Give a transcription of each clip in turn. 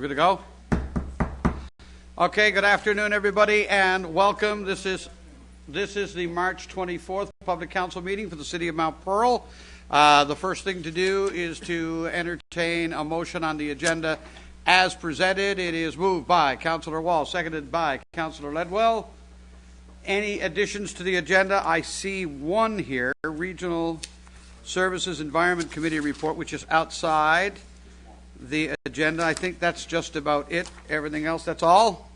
We're good to go? Okay, good afternoon, everybody, and welcome. This is the March 24th Public Council meeting for the City of Mount Pearl. The first thing to do is to entertain a motion on the agenda as presented. It is moved by Councillor Wall, seconded by Councillor Ledwell. Any additions to the agenda? I see one here, Regional Services Environment Committee report, which is outside the agenda. I think that's just about it. Everything else, that's all.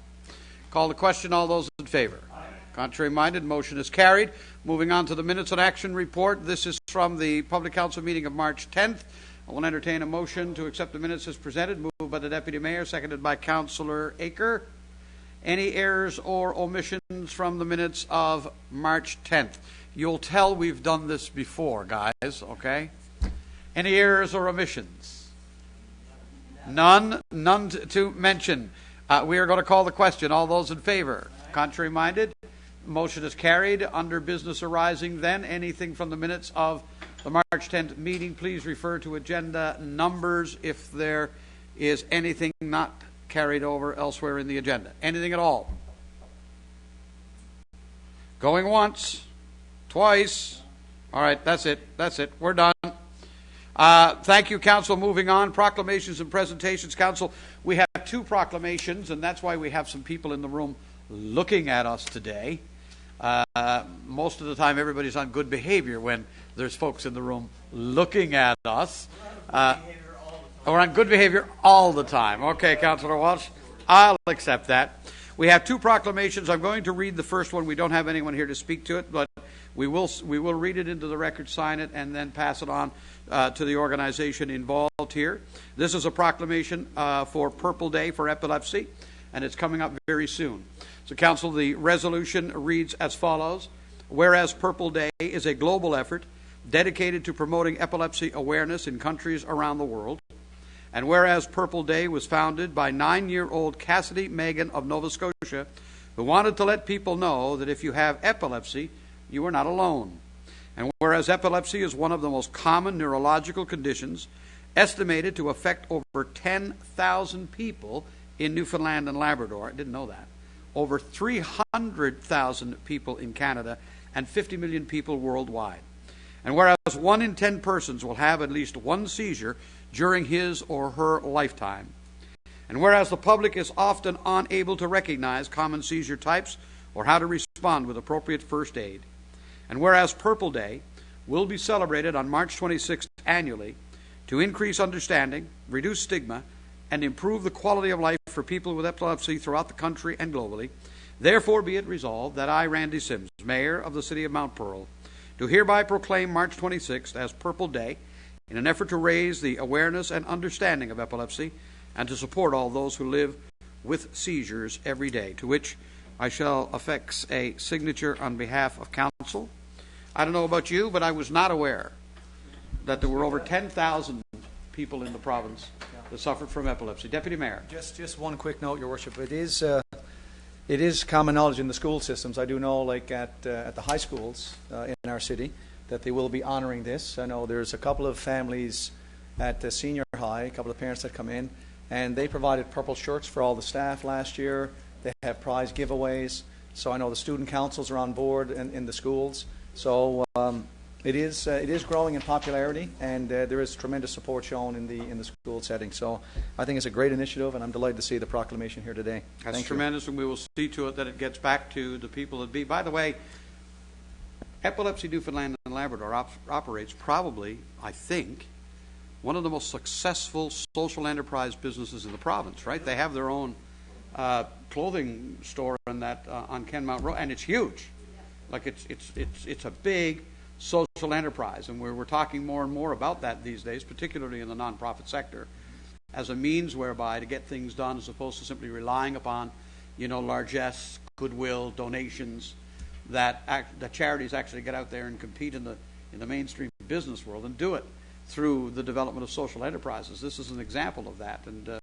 Call the question. All those in favor? Aye. Contrary minded, motion is carried. Moving on to the minutes and action report. This is from the Public Council meeting of March 10th. I will entertain a motion to accept the minutes as presented. Moved by the Deputy Mayor, seconded by Councillor Aker. Any errors or omissions from the minutes of March 10th? You'll tell we've done this before, guys, okay? Any errors or omissions? None to mention. We are going to call the question. All those in favor? Contrary minded? Motion is carried. Under business arising then, anything from the minutes of the March 10th meeting, please refer to agenda numbers if there is anything not carried over elsewhere in the agenda. Anything at all? Going once, twice. All right, that's it. We're done. Thank you, Council. Moving on, proclamations and presentations. Council, we have two proclamations, and that's why we have some people in the room looking at us today. Most of the time, everybody's on good behavior when there's folks in the room looking at us. We're on good behavior all the time. Okay, Councillor Walsh, I'll accept that. We have two proclamations. I'm going to read the first one. We don't have anyone here to speak to it, but we will read it into the record, sign it, and then pass it on to the organization involved here. This is a proclamation for Purple Day for Epilepsy, and it's coming up very soon. So, Council, the resolution reads as follows. Whereas Purple Day is a global effort dedicated to promoting epilepsy awareness in countries around the world, and whereas Purple Day was founded by 9-year-old Cassidy Megan of Nova Scotia, who wanted to let people know that if you have epilepsy, you are not alone. And whereas epilepsy is one of the most common neurological conditions, estimated to affect over 10,000 people in Newfoundland and Labrador, I didn't know that, over 300,000 people in Canada, and 50 million people worldwide. And whereas 1 in 10 persons will have at least one seizure during his or her lifetime, and whereas the public is often unable to recognize common seizure types or how to respond with appropriate first aid, and whereas Purple Day will be celebrated on March 26th annually to increase understanding, reduce stigma, and improve the quality of life for people with epilepsy throughout the country and globally, therefore be it resolved that I, Randy Sims, Mayor of the City of Mount Pearl, do hereby proclaim March 26th as Purple Day in an effort to raise the awareness and understanding of epilepsy and to support all those who live with seizures every day, to which I shall affix a signature on behalf of Council. I don't know about you, but I was not aware that there were over 10,000 people in the province that suffered from epilepsy. Deputy Mayor. Just one quick note, Your Worship. It is common knowledge in the school systems. I do know, like at the high schools in our city, that they will be honouring this. I know there's a couple of families at the senior high, a couple of parents that come in, and they provided purple shirts for all the staff last year. They have prize giveaways. So I know the student councils are on board in the schools. So it is growing in popularity, and there is tremendous support shown in the school setting. So I think it's a great initiative, and I'm delighted to see the proclamation here today. That's tremendous, and we will see to it that it gets back to the people that be. By the way, Epilepsy Newfoundland and Labrador operates probably, I think, one of the most successful social enterprise businesses in the province, right? They have their own clothing store on Kenmount Road, and it's huge. Like it's a big social enterprise, and we're talking more and more about that these days, particularly in the nonprofit sector, as a means whereby to get things done as opposed to simply relying upon, largesse, goodwill, donations, that charities actually get out there and compete in the mainstream business world and do it through the development of social enterprises. This is an example of that, and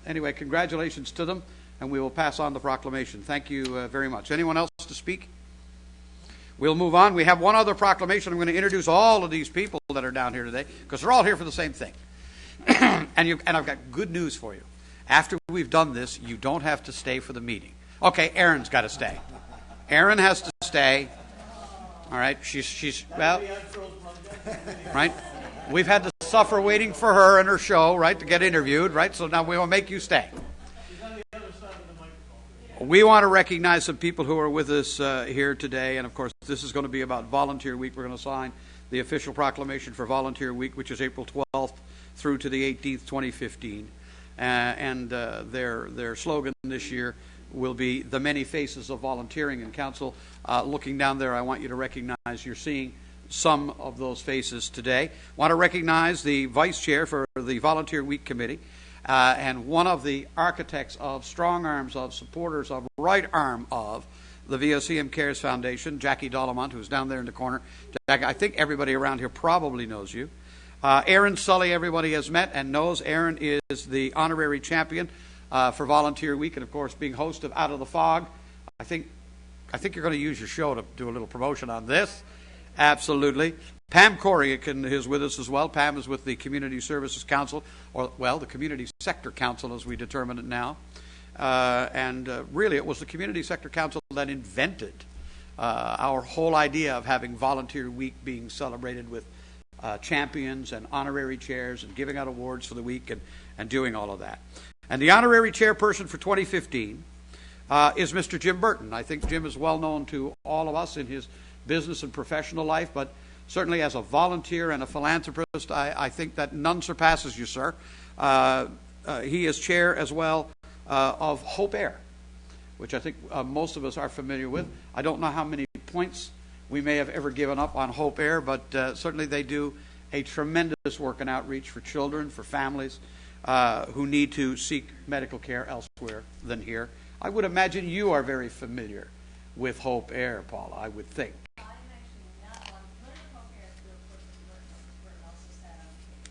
anyway, congratulations to them, and we will pass on the proclamation. Thank you very much. Anyone else to speak? We'll move on. We have one other proclamation. I'm going to introduce all of these people that are down here today because they're all here for the same thing. and I've got good news for you. After we've done this, you don't have to stay for the meeting. Okay, Erin's got to stay. Erin has to stay. All right, she's well, right? We've had to suffer waiting for her and her show, right, to get interviewed, right? So now we will make you stay. We want to recognize some people who are with us here today, and of course, this is going to be about Volunteer Week. We're going to sign the official proclamation for Volunteer Week, which is April 12th through to the 18th, 2015. And their slogan this year will be "The Many Faces of Volunteering." And Council, looking down there, I want you to recognize you're seeing some of those faces today. Want to recognize the Vice Chair for the Volunteer Week Committee, and one of the architects of, strong arms of, supporters of, right arm of the VOCM Cares Foundation, Jackie Dolomont, who's down there in the corner. Jackie, I think everybody around here probably knows you. Erin Sully, everybody has met and knows. Erin is the honorary champion for Volunteer Week, and of course, being host of Out of the Fog. I think you're going to use your show to do a little promotion on this. Absolutely. Pam Corrigan is with us as well. Pam is with the Community Services Council, or, well, the Community Sector Council as we determine it now. Really, it was the Community Sector Council that invented our whole idea of having Volunteer Week being celebrated with champions and honorary chairs and giving out awards for the week and doing all of that. And the honorary chairperson for 2015 is Mr. Jim Burton. I think Jim is well known to all of us in his business and professional life, but certainly as a volunteer and a philanthropist, I think that none surpasses you, sir. He is chair as well of Hope Air, which I think most of us are familiar with. I don't know how many points we may have ever given up on Hope Air, but certainly they do a tremendous work and outreach for children, for families who need to seek medical care elsewhere than here. I would imagine you are very familiar with Hope Air, Paula, I would think. I'm actually not on Hope Air through a person who worked also sat on the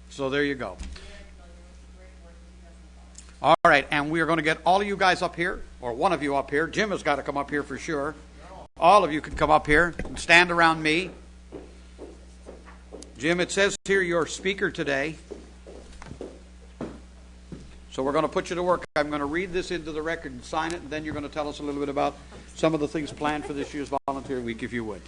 breast. So there you go. Very familiar with the great work that he does in the All right, and we are going to get all of you guys up here, or one of you up here. Jim has got to come up here for sure. All of you can come up here and stand around me. Jim, it says here you're speaker today. So we're going to put you to work. I'm going to read this into the record and sign it, and then you're going to tell us a little bit about some of the things planned for this year's Volunteer Week, if you would.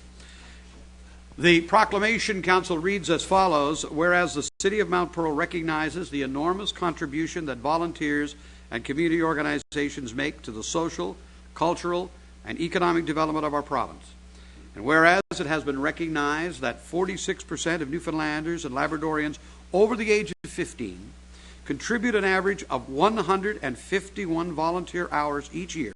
The proclamation, Council, reads as follows: whereas the City of Mount Pearl recognizes the enormous contribution that volunteers and community organizations make to the social, cultural, and economic development of our province. And whereas it has been recognized that 46% of Newfoundlanders and Labradorians over the age of 15 contribute an average of 151 volunteer hours each year,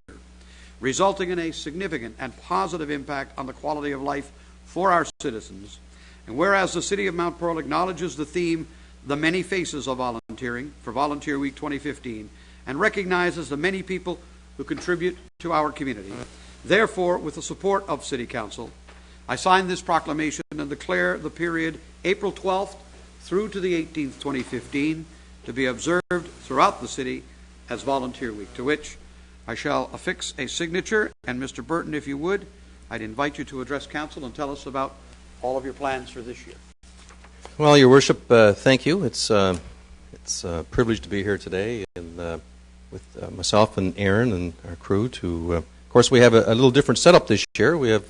resulting in a significant and positive impact on the quality of life for our citizens. And whereas the City of Mount Pearl acknowledges the theme, "The Many Faces of Volunteering," for Volunteer Week 2015, and recognizes the many people who contribute to our community. Therefore, with the support of City Council, I sign this proclamation and declare the period April 12th through to the 18th, 2015, to be observed throughout the city as Volunteer Week, to which I shall affix a signature. And Mr. Burton, if you would, I'd invite you to address Council and tell us about all of your plans for this year. Well, Your Worship, thank you. It's a privilege to be here today, and with myself and Erin and our crew. Of course, we have a little different setup this year. We have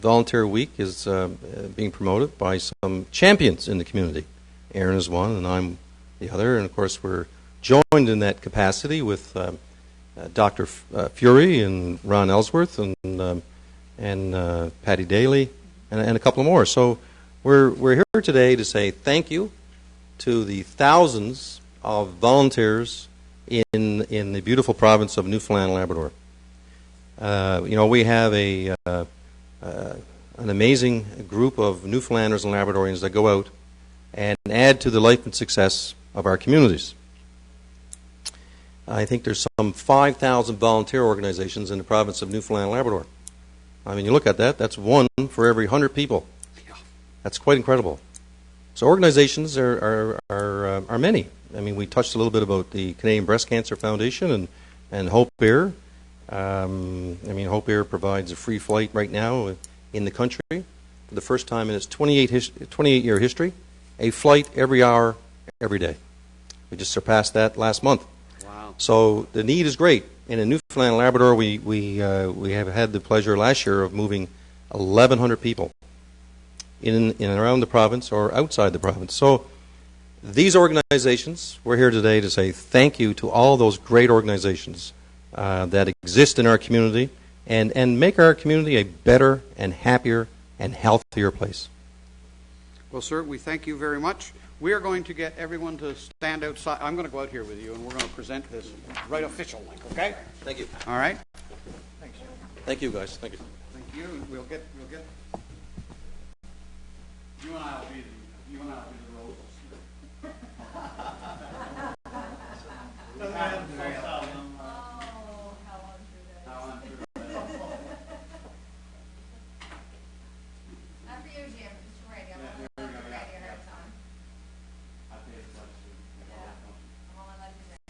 Volunteer Week is being promoted by some champions in the community. Erin is one, and I'm the other. And of course, we're joined in that capacity with Dr. Fury and Ron Ellsworth and Patty Daly and a couple more. So we're here today to say thank you to the thousands of volunteers in the beautiful province of Newfoundland and Labrador. We have an amazing group of Newfoundlanders and Labradorians that go out and add to the life and success of our communities. I think there's some 5,000 volunteer organizations in the province of Newfoundland and Labrador. I mean, you look at that, that's one for every 100 people. That's quite incredible. So organizations are many. I mean, we touched a little bit about the Canadian Breast Cancer Foundation and Hope Air. Hope Air provides a free flight right now in the country for the first time in its 28-year history, a flight every hour, every day. We just surpassed that last month. Wow. So the need is great. And in Newfoundland and Labrador, we have had the pleasure last year of moving 1,100 people in and around the province or outside the province. So these organizations, we're here today to say thank you to all those great organizations that exist in our community and make our community a better and happier and healthier place. Well, sir, we thank you very much. We are going to get everyone to stand outside. I'm going to go out here with you, and we're going to present this right official, like, okay? Thank you. All right? Thank you, guys. Thank you. Thank you. We'll get. You and I will be the roles. After you, Jim, just ready. I'm gonna let you ready ahead of time. Yeah. I'm gonna let you ready.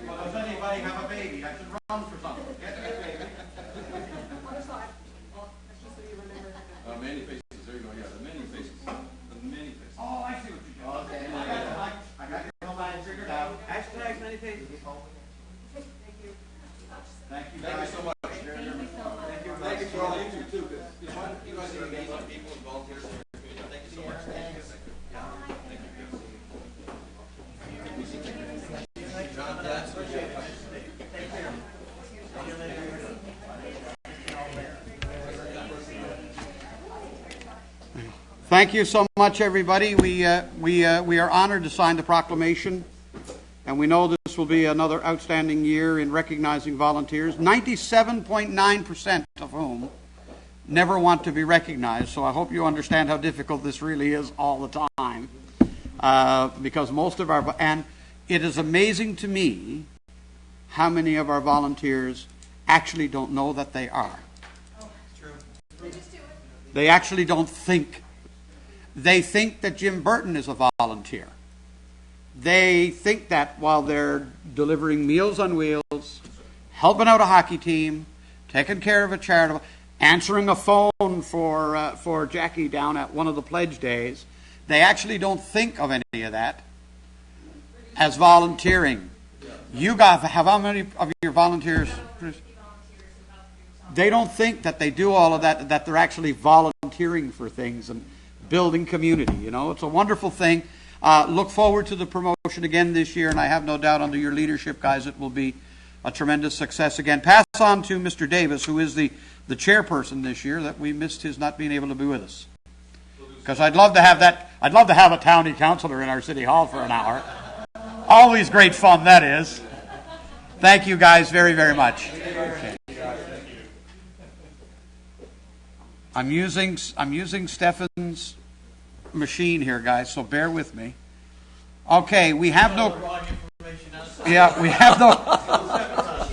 Does anybody have a baby? I should run for something. Get the baby. Many faces, there you go, yeah, the many faces, the many faces. Oh, I see what you're doing. Okay. I got your line figured out. Hashtag many pages. Thank you guys so much. Thank you for all you do too, because you guys are amazing people and volunteers in your community. Thank you so much. Thank you. John, that's what you Thank you so much, everybody. We are honored to sign the proclamation, and we know this will be another outstanding year in recognizing volunteers, 97.9% of whom never want to be recognized. So I hope you understand how difficult this really is all the time, because most of our, and it is amazing to me how many of our volunteers actually don't know that they are. They actually don't think. They think that Jim Burton is a volunteer. They think that while they're delivering Meals on Wheels, helping out a hockey team, taking care of a charitable, answering a phone for Jackie down at one of the pledge days, they actually don't think of any of that as volunteering. You have how many of your volunteers? They don't think that they do all of that, that they're actually volunteering for things and building community. You know, it's a wonderful thing. Look forward to the promotion again this year, and I have no doubt under your leadership, guys, it will be a tremendous success again. Pass on to Mr. Davis, who is the chairperson this year, that we missed his not being able to be with us. Because I'd love to have that. I'd love to have a county councilor in our city hall for an hour. Always great fun, that is. Thank you, guys, very, very much. Okay. I'm using Stefan's machine here, guys, so bear with me. Okay, we have no. Yeah, we have no.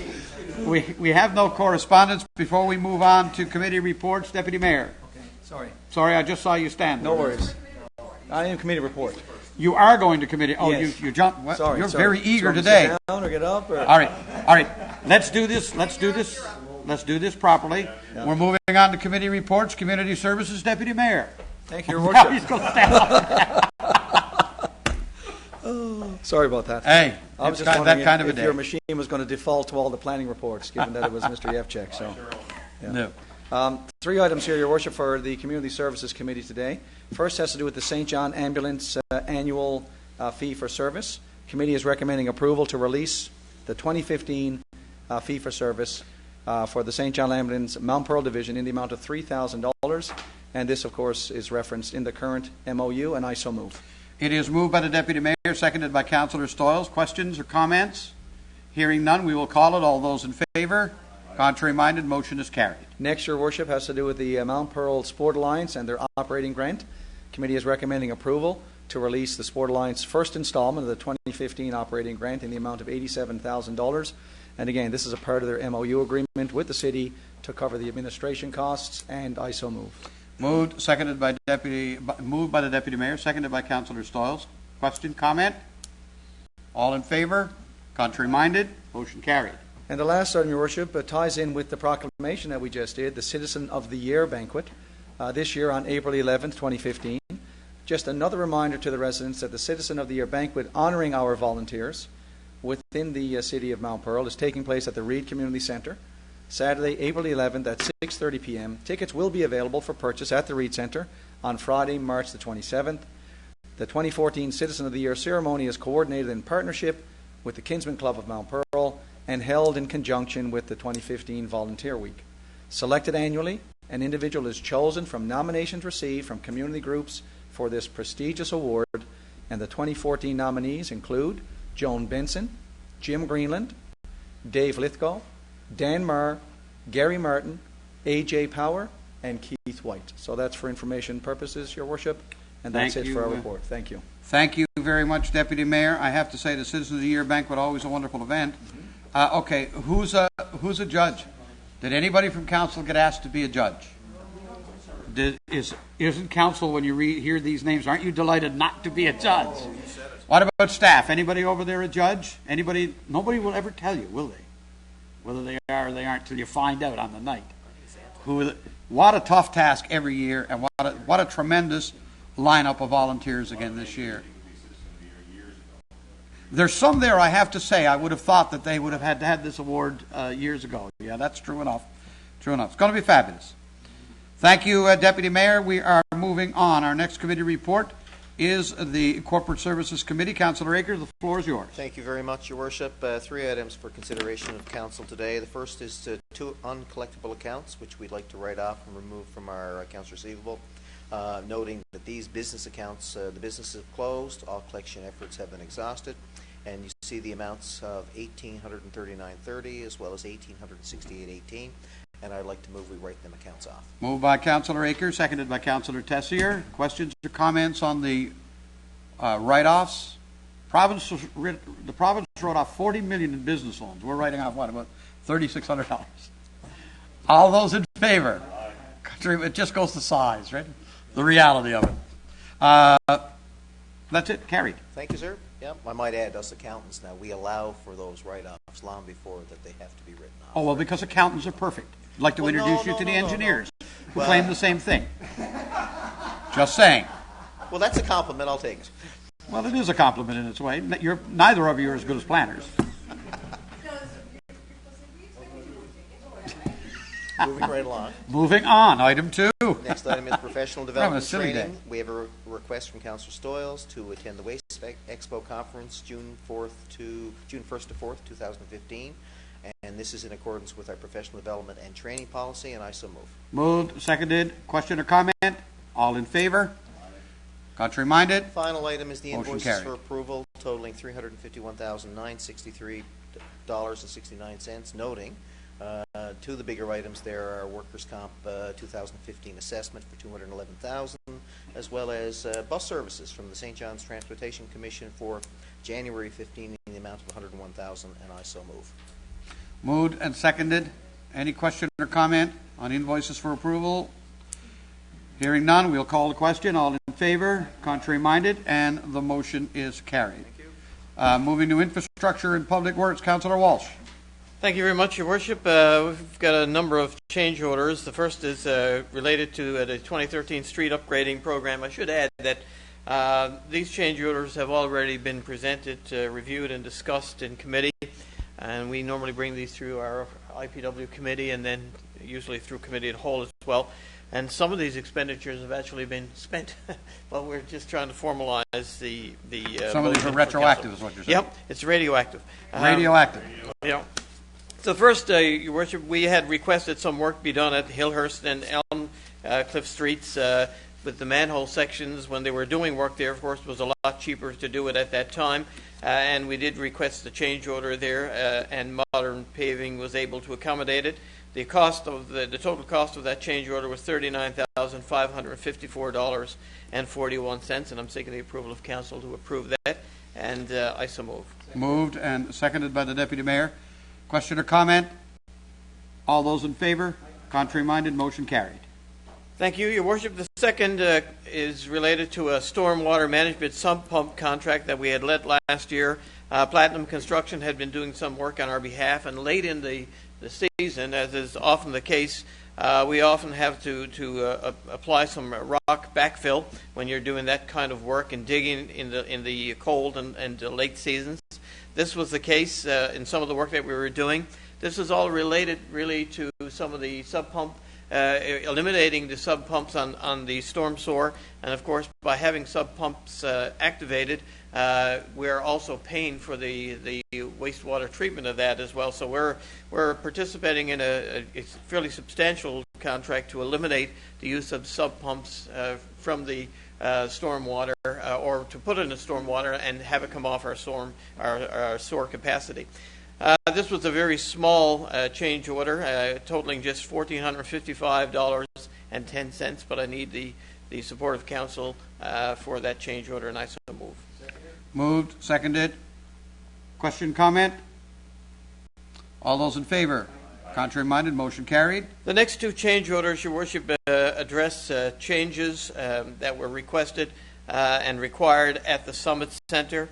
We have no correspondence. Before we move on to committee reports, Deputy Mayor. Okay, Sorry, I just saw you stand. no worries. I am committee report. You are going to committee. Oh, Yes. you jumped. What? Sorry, You're sorry. very eager Do you want me to today. sit down or get up? Or? All right. Let's do this properly. Yeah. We're moving on to committee reports. Community Services, Deputy Mayor. Thank you, Your Now Worship. he's going to stand up. Sorry about that. Hey, I was it's just that wondering kind of a if day. your machine was going to default to all the planning reports, given that it was Mr. Yevchek. So, No. 3 items here, Your Worship, for the Community Services Committee today. First has to do with the St. John Ambulance annual fee for service. Committee is recommending approval to release the 2015 fee for service for the St. John Ambulance Mount Pearl Division in the amount of $3,000. And this, of course, is referenced in the current MOU, and I so move. It is moved by the Deputy Mayor, seconded by Councillor Stoyles. Questions or comments? Hearing none, we will call it. All those in favor? Contrary-minded, motion is carried. Next, Your Worship, has to do with the Mount Pearl Sport Alliance and their operating grant. Committee is recommending approval to release the Sport Alliance first installment of the 2015 operating grant in the amount of $87,000. And again, this is a part of their MOU agreement with the city to cover the administration costs, and I so move. Moved by the Deputy Mayor, seconded by Councillor Stoyles. Question, comment? All in favor? Contrary-minded, motion carried. And the last item, Your Worship, ties in with the proclamation that we just did, the Citizen of the Year banquet, this year on April 11th, 2015. Just another reminder to the residents that the Citizen of the Year banquet honoring our volunteers within the city of Mount Pearl is taking place at the Reed Community Centre, Saturday, April 11th at 6:30 p.m. Tickets will be available for purchase at the Reed Centre on Friday, March the 27th. The 2014 Citizen of the Year ceremony is coordinated in partnership with the Kinsman Club of Mount Pearl and held in conjunction with the 2015 Volunteer Week. Selected annually, an individual is chosen from nominations received from community groups for this prestigious award, and the 2014 nominees include Joan Benson, Jim Greenland, Dave Lithgow, Dan Marr, Gary Martin, A.J. Power, and Keith White. So that's for information purposes, Your Worship, and that's Thank it you, for our report. Thank you. Thank you very much, Deputy Mayor. I have to say the Citizen of the Year banquet, always a wonderful event. Okay, who's a judge? Did anybody from council get asked to be a judge? Isn't council, when you hear these names, aren't you delighted not to be a judge? What about staff? Anybody over there a judge? Anybody? Nobody will ever tell you, will they? Whether they are or they aren't, till you find out on the night. What a tough task every year, and what a tremendous lineup of volunteers again this year. There's some there, I have to say, I would have thought that they would have had this award years ago. Yeah, that's true enough. True enough. It's going to be fabulous. Thank you, Deputy Mayor. We are moving on. Our next committee report is the Corporate Services Committee. Councillor Akers, the floor is yours. Thank you very much, Your Worship. 3 items for consideration of Council today. The first is 2 uncollectible accounts, which we'd like to write off and remove from our accounts receivable. Noting that these business accounts, the businesses have closed, all collection efforts have been exhausted, and you see the amounts of $1,839.30 as well as $1,868.18, and I'd like to move we write them accounts off. Moved by Councillor Akers, seconded by Councillor Tessier. Questions or comments on the write-offs? The province wrote off $40 million in business loans. We're writing off what, about $3,600? All those in favor? It just goes to size, right? The reality of it. That's it. Carried. Thank you, sir. Yep. I might add, us accountants now, we allow for those write-offs long before that they have to be written off. Oh, well, because accountants are perfect. I'd like to Well, introduce no, you to no, the no, engineers who Well- claim the same thing. Just saying. Well, that's a compliment. I'll take it. Well, it is a compliment in its way. Neither of you are as good as planners. Moving right along. Moving on. Item 2. Next item is professional We're having a development silly training. day. We have a request from Councillor Stoyles to attend the Waste Expo Conference June 1st to 4th, 2015. And this is in accordance with our professional development and training policy, and I so move. Moved, seconded. Question or comment? All in favor? Contrary minded? Final item is the Motion invoices carried. for approval totaling $351,963.69, noting two of the bigger items there are workers' comp 2015 assessment for $211,000, as well as bus services from the St. John's Transportation Commission for January 15 in the amount of $101,000, and I so move. Moved and seconded. Any question or comment on invoices for approval? Hearing none, we'll call the question. All in favor? Contrary minded? And the motion is carried. Moving to infrastructure and public works, Councillor Walsh. Thank you very much, Your Worship. We've got a number of change orders. The first is related to the 2013 street upgrading program. I should add that these change orders have already been presented, reviewed, and discussed in committee. And we normally bring these through our IPW committee and then usually through committee at whole as well. And some of these expenditures have actually been spent, but we're just trying to formalize the Some of these are motion for retroactive, council. is what you're saying. Yep, it's radioactive. Radioactive. Yeah. So first, Your Worship, we had requested some work be done at Hillhurst and Elm Cliff Streets with the manhole sections when they were doing work there. Of course, it was a lot cheaper to do it at that time, and we did request a change order there, and Modern Paving was able to accommodate it. The cost of the total cost of that change order was $39,554.41, and I'm seeking the approval of council to approve that, and I so move. Moved and seconded by the Deputy Mayor. Question or comment? All those in favor? Contrary-minded, motion carried. Thank you, Your Worship. The second is related to a stormwater management sump pump contract that we had let last year. Platinum Construction had been doing some work on our behalf, and late in the season, as is often the case, we often have to apply some rock backfill when you're doing that kind of work and digging in the cold and late seasons. This was the case in some of the work that we were doing. This is all related really to some of the sub pump, eliminating the sub pumps on the storm sewer, and of course by having sub pumps activated, we're also paying for the wastewater treatment of that as well. So we're participating in a fairly substantial contract to eliminate the use of sub pumps from the storm water, or to put it in the storm water and have it come off our sewer capacity. This was a very small change order, totaling just $1,455.10, but I need the support of council for that change order, and I so move. Moved, seconded. Question, comment? All those in favor? Contrary-minded, motion carried. The next two change orders, Your Worship, address changes that were requested and required at the Summit Center.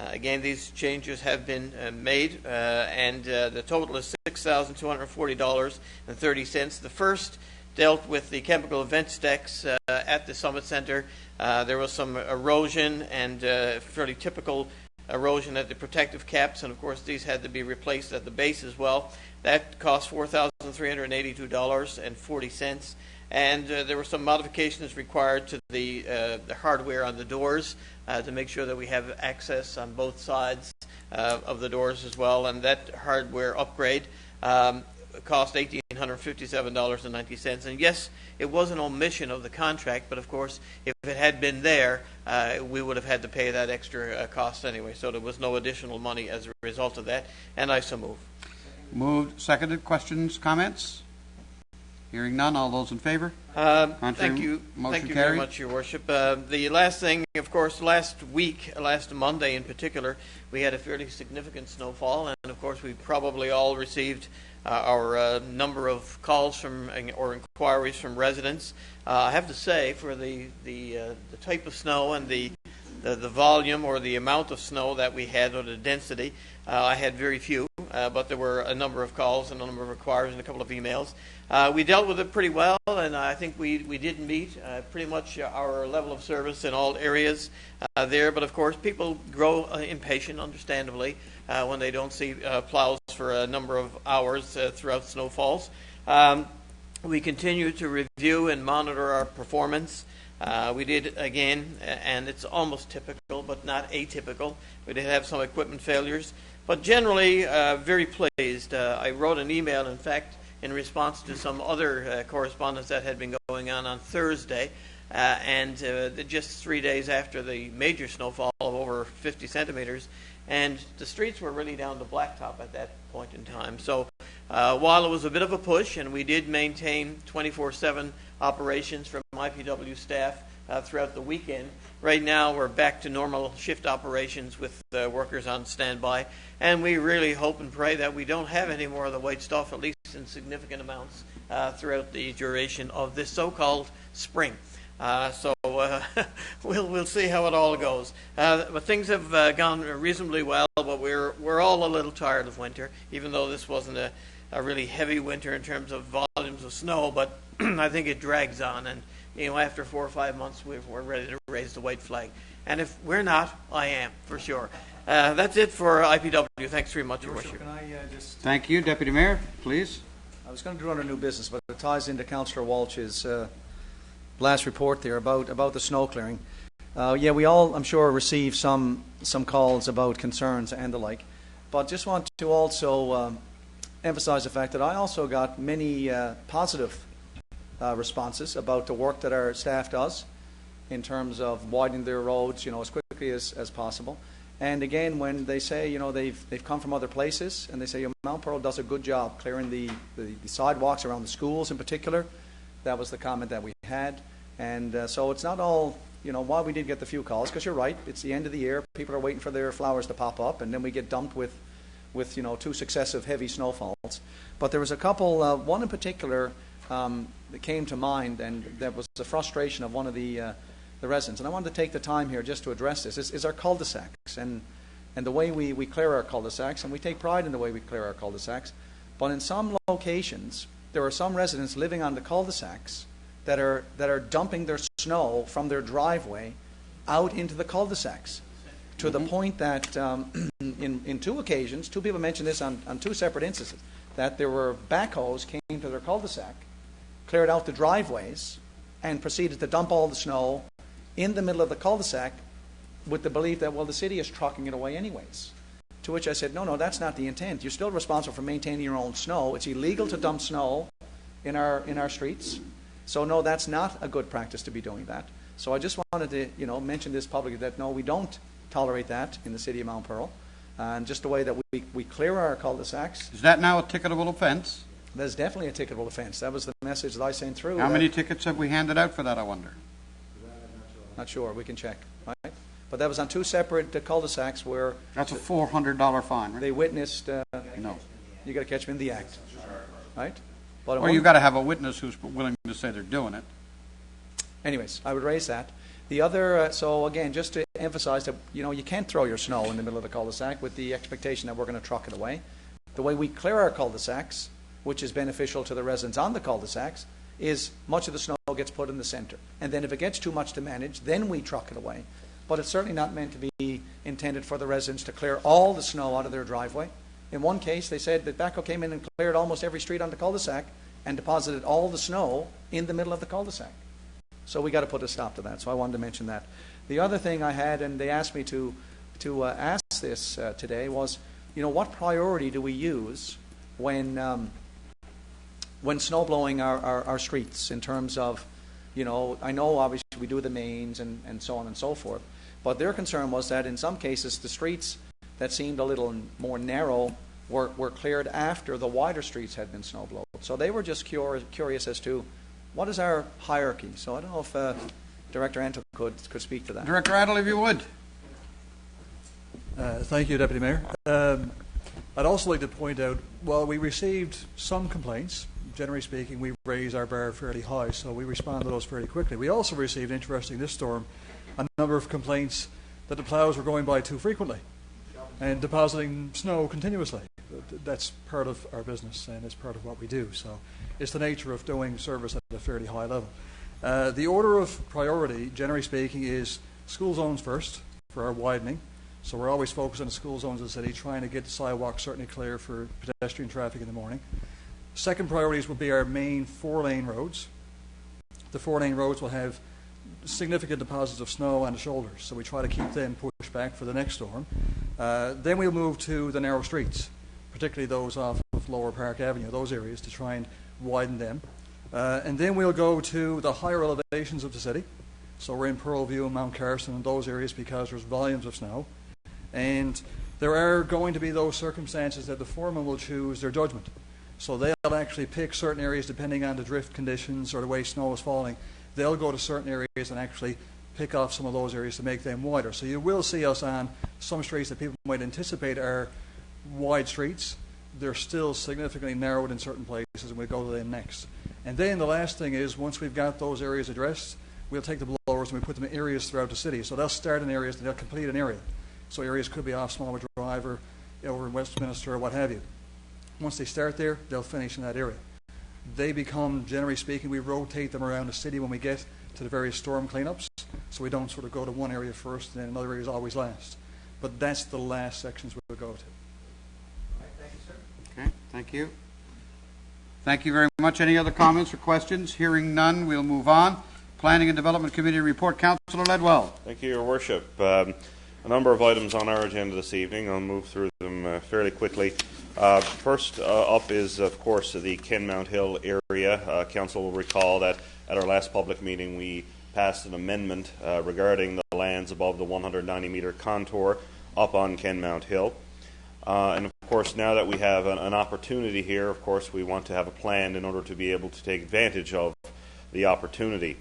Again, these changes have been made, and the total is $6,240.30. The first dealt with the chemical event decks at the Summit Center. There was some erosion and fairly typical erosion at the protective caps, and of course these had to be replaced at the base as well. That cost $4,382.40. And there were some modifications required to the hardware on the doors to make sure that we have access on both sides of the doors as well. And that hardware upgrade cost $1,857.90. And yes, it was an omission of the contract, but of course, if it had been there, we would have had to pay that extra cost anyway. So there was no additional money as a result of that. And I so move. Moved, seconded. Questions, comments? Hearing none, all those in favor? Thank you. Motion Thank you carried. very much, Your Worship. The last thing, of course, last Monday in particular, we had a fairly significant snowfall, and of course we probably all received our number of calls from or inquiries from residents. I have to say, for the type of snow and the volume or the amount of snow that we had, or the density, I had very few, but there were a number of calls and a number of inquiries and a couple of emails. We dealt with it pretty well, and I think we did meet pretty much our level of service in all areas there. But of course, people grow impatient, understandably, when they don't see plows for a number of hours throughout snowfalls. We continue to review and monitor our performance. We did, again, and it's almost typical, but not atypical. We did have some equipment failures, but generally very pleased. I wrote an email, in fact, in response to some other correspondence that had been going on Thursday, and just 3 days after the major snowfall of over 50 centimeters, and the streets were really down to blacktop at that point in time. So while it was a bit of a push, and we did maintain 24/7 operations from IPW staff throughout the weekend, right now we're back to normal shift operations with workers on standby, and we really hope and pray that we don't have any more of the white stuff, at least in significant amounts, throughout the duration of this so-called spring. So we'll see how it all goes. But things have gone reasonably well, but we're all a little tired of winter, even though this wasn't a really heavy winter in terms of volumes of snow, but I think it drags on, and after 4 or 5 months, we're ready to raise the white flag. And if we're not, I am, for sure. That's it for IPW. Thanks very much, Your Worship. Can I just... Thank you. Deputy Mayor, please. I was going to do under new business, but it ties into Councillor Walsh's last report there about the snow clearing. We all, I'm sure, receive some calls about concerns and the like, but just want to also emphasize the fact that I also got many positive responses about the work that our staff does in terms of widening their roads, as quickly as possible. And again, when they say, they've come from other places, and they say, Mount Pearl does a good job clearing the sidewalks around the schools in particular. That was the comment that we had. And so it's not all, while we did get the few calls, because you're right, it's the end of the year, people are waiting for their flowers to pop up, and then we get dumped with 2 successive heavy snowfalls. But there was a couple, one in particular that came to mind, and that was the frustration of one of the residents. And I wanted to take the time here just to address this, is our cul-de-sacs and the way we clear our cul-de-sacs, and we take pride in the way we clear our cul-de-sacs. But in some locations, there are some residents living on the cul-de-sacs that are dumping their snow from their driveway out into the cul-de-sacs, to the point that in 2 occasions, 2 people mentioned this on 2 separate instances, that there were backhoes came to their cul-de-sac, cleared out the driveways, and proceeded to dump all the snow in the middle of the cul-de-sac with the belief that, well, the city is trucking it away anyways. To which I said, no, that's not the intent. You're still responsible for maintaining your own snow. It's illegal to dump snow in our streets. So no, that's not a good practice to be doing that. So I just wanted to, mention this publicly, that no, we don't tolerate that in the city of Mount Pearl. And just the way that we clear our cul-de-sacs. Is that now a ticketable offense? There's definitely a ticketable offense. That was the message that I sent through. How many tickets have we handed out for that, I wonder? Not sure. We can check. Right? But that was on 2 separate cul-de-sacs where That's a $400 fine, right? they witnessed. No. You got to catch them in the act, right? But Or you got to have a witness who's willing to say they're doing it. anyways, I would raise that. The other, so again, just to emphasize that you can't throw your snow in the middle of the cul-de-sac with the expectation that we're going to truck it away. The way we clear our cul-de-sacs, which is beneficial to the residents on the cul-de-sacs, is much of the snow gets put in the center. And then if it gets too much to manage, then we truck it away. But it's certainly not meant to be intended for the residents to clear all the snow out of their driveway. In one case, they said that backhoe came in and cleared almost every street on the cul-de-sac and deposited all the snow in the middle of the cul-de-sac. So we got to put a stop to that. So I wanted to mention that. The other thing I had, and they asked me to ask this today, was, what priority do we use when snow blowing our streets in terms of, I know obviously we do the mains and so on and so forth, but their concern was that in some cases the streets that seemed a little more narrow were cleared after the wider streets had been snow blown. So they were just curious as to what is our hierarchy. So I don't know if Director Antle could speak to that. Director Adel, if you would. Thank you, Deputy Mayor. I'd also like to point out, while we received some complaints, generally speaking, we raise our bar fairly high, so we respond to those fairly quickly. We also received, interesting this storm, a number of complaints that the plows were going by too frequently and depositing snow continuously. That's part of our business, and it's part of what we do. So it's the nature of doing service at a fairly high level. The order of priority, generally speaking, is school zones first for our widening. So we're always focused on the school zones of the city, trying to get the sidewalks certainly clear for pedestrian traffic in the morning. Second priorities will be our main 4-lane roads. The 4-lane roads will have significant deposits of snow on the shoulders, so we try to keep them pushed back for the next storm. Then we'll move to the narrow streets, particularly those off of Lower Park Avenue, those areas, to try and widen them. And then we'll go to the higher elevations of the city. So we're in Pearlview and Mount Carson and those areas because there's volumes of snow. And there are going to be those circumstances that the foreman will choose their judgment. So they'll actually pick certain areas depending on the drift conditions or the way snow is falling. They'll go to certain areas and actually pick off some of those areas to make them wider. So you will see us on some streets that people might anticipate are wide streets. They're still significantly narrowed in certain places, and we'll go to them next. And then the last thing is, once we've got those areas addressed, we'll take the blowers and we put them in areas throughout the city. So they'll start in areas and they'll complete an area. So areas could be off Smallwood Drive or over in Westminster or what have you. Once they start there, they'll finish in that area. They become, generally speaking, we rotate them around the city when we get to the various storm cleanups. So we don't sort of go to one area first and then another area is always last. But that's the last sections we'll go to. Okay, thank you. Thank you very much. Any other comments or questions? Hearing none, we'll move on. Planning and Development Committee report. Councillor Ledwell. Thank you, Your Worship. A number of items on our agenda this evening. I'll move through them fairly quickly. First up is, of course, the Kenmount Hill area. Council will recall that at our last public meeting we passed an amendment regarding the lands above the 190-meter contour up on Kenmount Hill. And of course, now that we have an opportunity here, of course, we want to have a plan in order to be able to take advantage of the opportunity.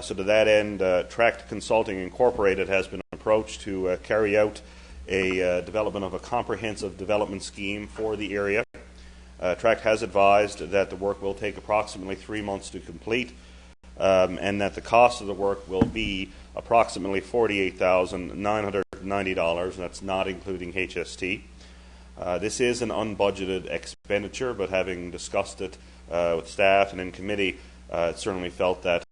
So to that end, Tract Consulting Incorporated has been approached to carry out a development of a comprehensive development scheme for the area. Tract has advised that the work will take approximately 3 months to complete, and that the cost of the work will be approximately $48,990, and that's not including HST. This is an unbudgeted expenditure, but having discussed it with staff and in committee, it certainly felt that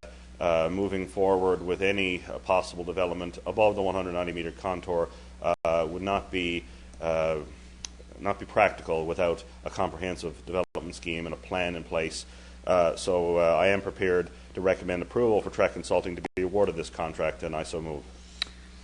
moving forward with any possible development above the 190-meter contour would not be practical without a comprehensive development scheme and a plan in place. So I am prepared to recommend approval for Tract Consulting to be awarded this contract, and I so move.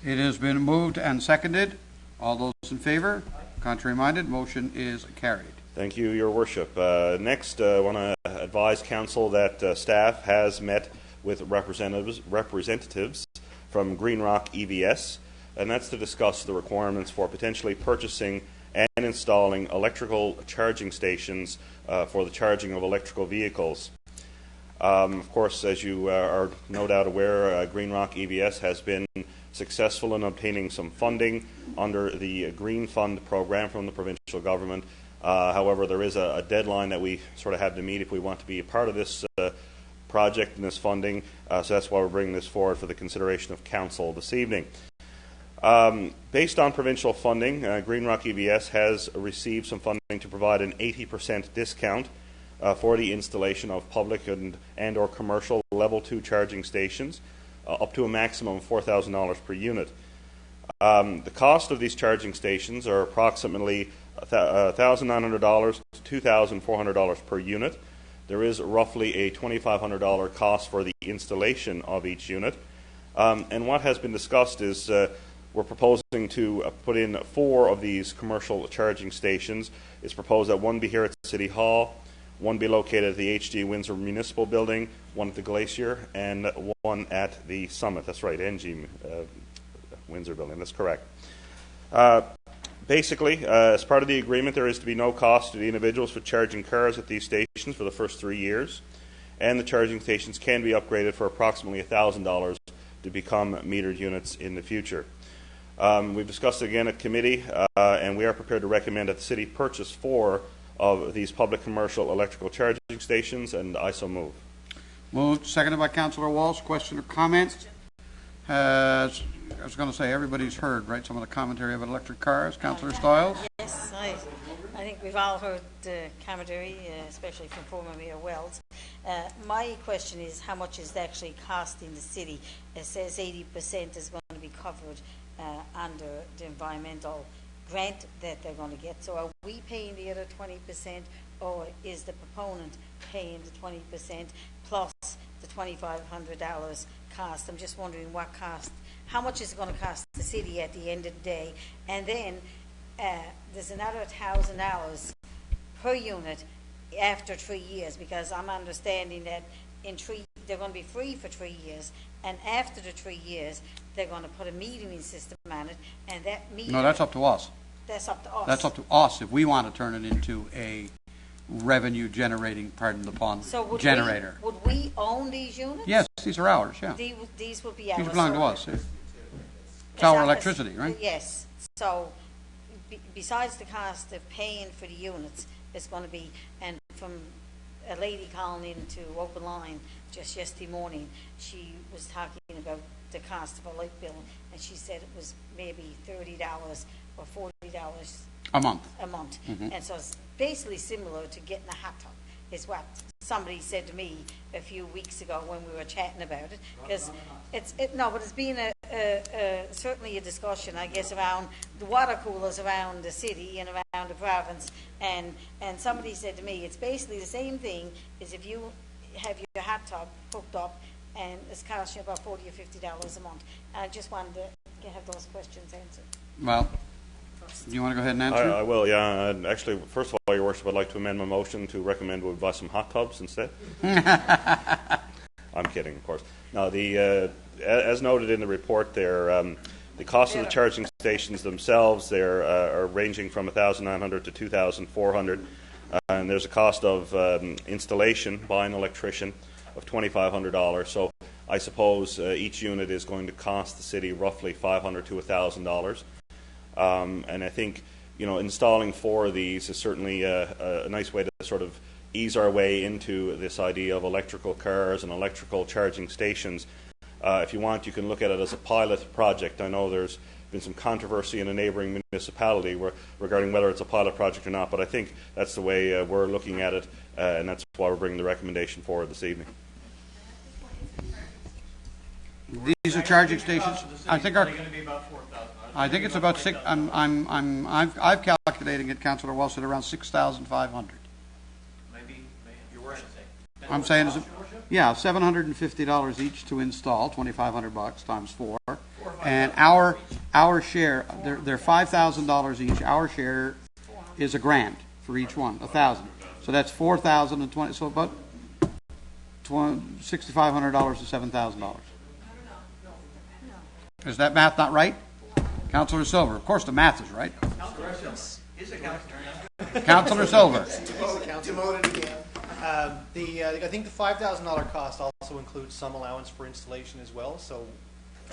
It has been moved and seconded. All those in favor? Contrary minded? Motion is carried. Thank you, Your Worship. Next, I want to advise Council that staff has met with representatives from Greenrock EVS, and that's to discuss the requirements for potentially purchasing and installing electrical charging stations for the charging of electrical vehicles. Of course, as you are no doubt aware, Greenrock EVS has been successful in obtaining some funding under the Green Fund program from the provincial government. However, there is a deadline that we sort of have to meet if we want to be a part of this project and this funding, so that's why we're bringing this forward for the consideration of Council this evening. Based on provincial funding, Greenrock EVS has received some funding to provide an 80% discount for the installation of public and or commercial level 2 charging stations, up to a maximum of $4,000 per unit. The cost of these charging stations are approximately $1,900 to $2,400 per unit. There is roughly a $2,500 cost for the installation of each unit. And what has been discussed is we're proposing to put in 4 of these commercial charging stations. It's proposed that one be here at City Hall, one be located at the HG Windsor Municipal Building, one at the Glacier, and one at the Summit. That's right, NG Windsor Building. That's correct. Basically, as part of the agreement, there is to be no cost to the individuals for charging cars at these stations for the first 3 years, and the charging stations can be upgraded for approximately $1,000 to become metered units in the future. We've discussed it again at committee, and we are prepared to recommend that the City purchase 4 of these public commercial electrical charging stations, and I so move. Moved, seconded by Councillor Walsh. Question or comment? I was going to say everybody's heard, right, some of the commentary about electric cars. Councillor Stiles? Yes, I think we've all heard the commentary, especially from former Mayor Wells. My question is, how much is it actually costing the city? It says 80% is going to be covered under the environmental grant that they're going to get. So are we paying the other 20%, or is the proponent paying the 20% plus the $2,500 cost? I'm just wondering what cost, how much is it going to cost the city at the end of the day? And then there's another $1,000 per unit after 3 years, because I'm understanding that they're going to be free for 3 years, and after the 3 years they're going to put a metering system on it, and that meter... No, that's up to us. That's up to us. That's up to us if we want to turn it into a revenue generating, pardon the pun, So generator. would we own these units? Yes, these are ours, yeah. These would be ours. These belong to us. Yeah. It's Is our that- electricity, right? Yes. So besides the cost of paying for the units, it's going to be, and from a lady calling into Open Line just yesterday morning, she was talking about the cost of a light bill, and she said it was maybe $30 or $40 A month. a month. And so it's basically similar to getting a hot tub, is what somebody said to me a few weeks ago when we were chatting about it. Because but it's been certainly a discussion, I guess, around the water coolers around the city and around the province. And somebody said to me, it's basically the same thing as if you have your hot tub hooked up and it's costing you about $40 or $50 a month. And I just wanted to have those questions answered. Well, do you want to go ahead and answer? I will, yeah. And actually, first of all, Your Worship, I'd like to amend my motion to recommend we buy some hot tubs instead. I'm I'm kidding, of course. Now, as noted in the report there, the cost of the charging stations themselves there are ranging from $1,900 to $2,400, and there's a cost of installation by an electrician of $2,500. So I suppose each unit is going to cost the city roughly $500 to $1,000. And I think, installing 4 of these is certainly a nice way to sort of ease our way into this idea of electrical cars and electrical charging stations. If you want, you can look at it as a pilot project. I know there's been some controversy in a neighbouring municipality regarding whether it's a pilot project or not, but I think that's the way we're looking at it, and that's why we're bringing the recommendation forward this evening. These are charging stations. I think It's going to be about 4,000. I think it's about six. I've calculated it, Councillor Walsh, at around 6,500. Maybe your worship. I'm saying, yeah, $750 each to install, $2,500 times 4, and our share, they're $5,000 each. Our share is $1,000 for each one, 1,000. So that's 4,020. So about $6,500 to $7,000. Is that math not right, Councillor Silver? Of course, the math is right. Councillor Silver. Demoted again. I think the $5,000 cost also includes some allowance for installation as well. So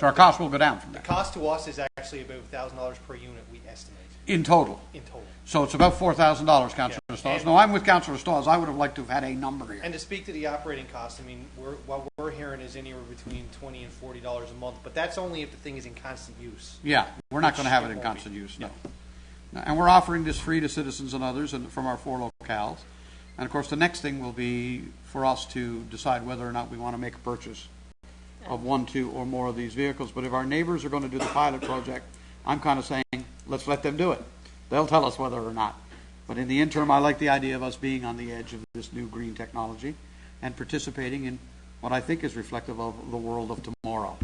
our cost will go down from the that. cost to us is actually about $1,000 per unit, we estimate. In total. In total. So it's about $4,000, Councillor Stawes. No, I'm with Councillor Stawes. I would have liked to have had a number here. And to speak to the operating costs, I mean, what we're hearing is anywhere between $20 and $40 a month, but that's only if the thing is in constant use. Yeah, we're not going to have it in constant use, no. And we're offering this free to citizens and others and from our 4 locales. And of course, the next thing will be for us to decide whether or not we want to make a purchase of 1, 2, or more of these vehicles. But if our neighbors are going to do the pilot project, I'm kind of saying, let's let them do it. They'll tell us whether or not. But in the interim, I like the idea of us being on the edge of this new green technology and participating in what I think is reflective of the world of tomorrow.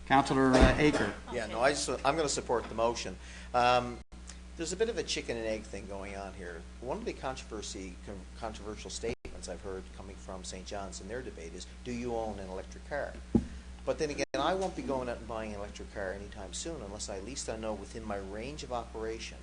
Councillor Aker. Yeah, no, I'm going to support the motion. There's a bit of a chicken and egg thing going on here. One of the controversial statements I've heard coming from St. John's in their debate is, do you own an electric car? But then again, I won't be going out and buying an electric car anytime soon unless at least I know within my range of operation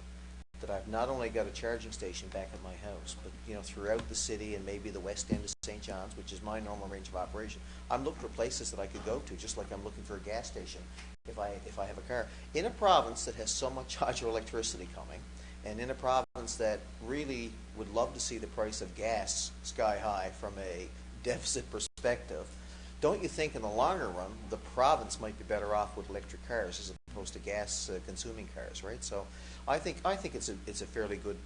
that I've not only got a charging station back at my house, but throughout the city and maybe the west end of St. John's, which is my normal range of operation. I'm looking for places that I could go to, just like I'm looking for a gas station if I have a car. In a province that has so much hydroelectricity coming, and in a province that really would love to see the price of gas sky high from a deficit perspective, don't you think in the longer run the province might be better off with electric cars as opposed to gas consuming cars, right? So I think it's a fairly good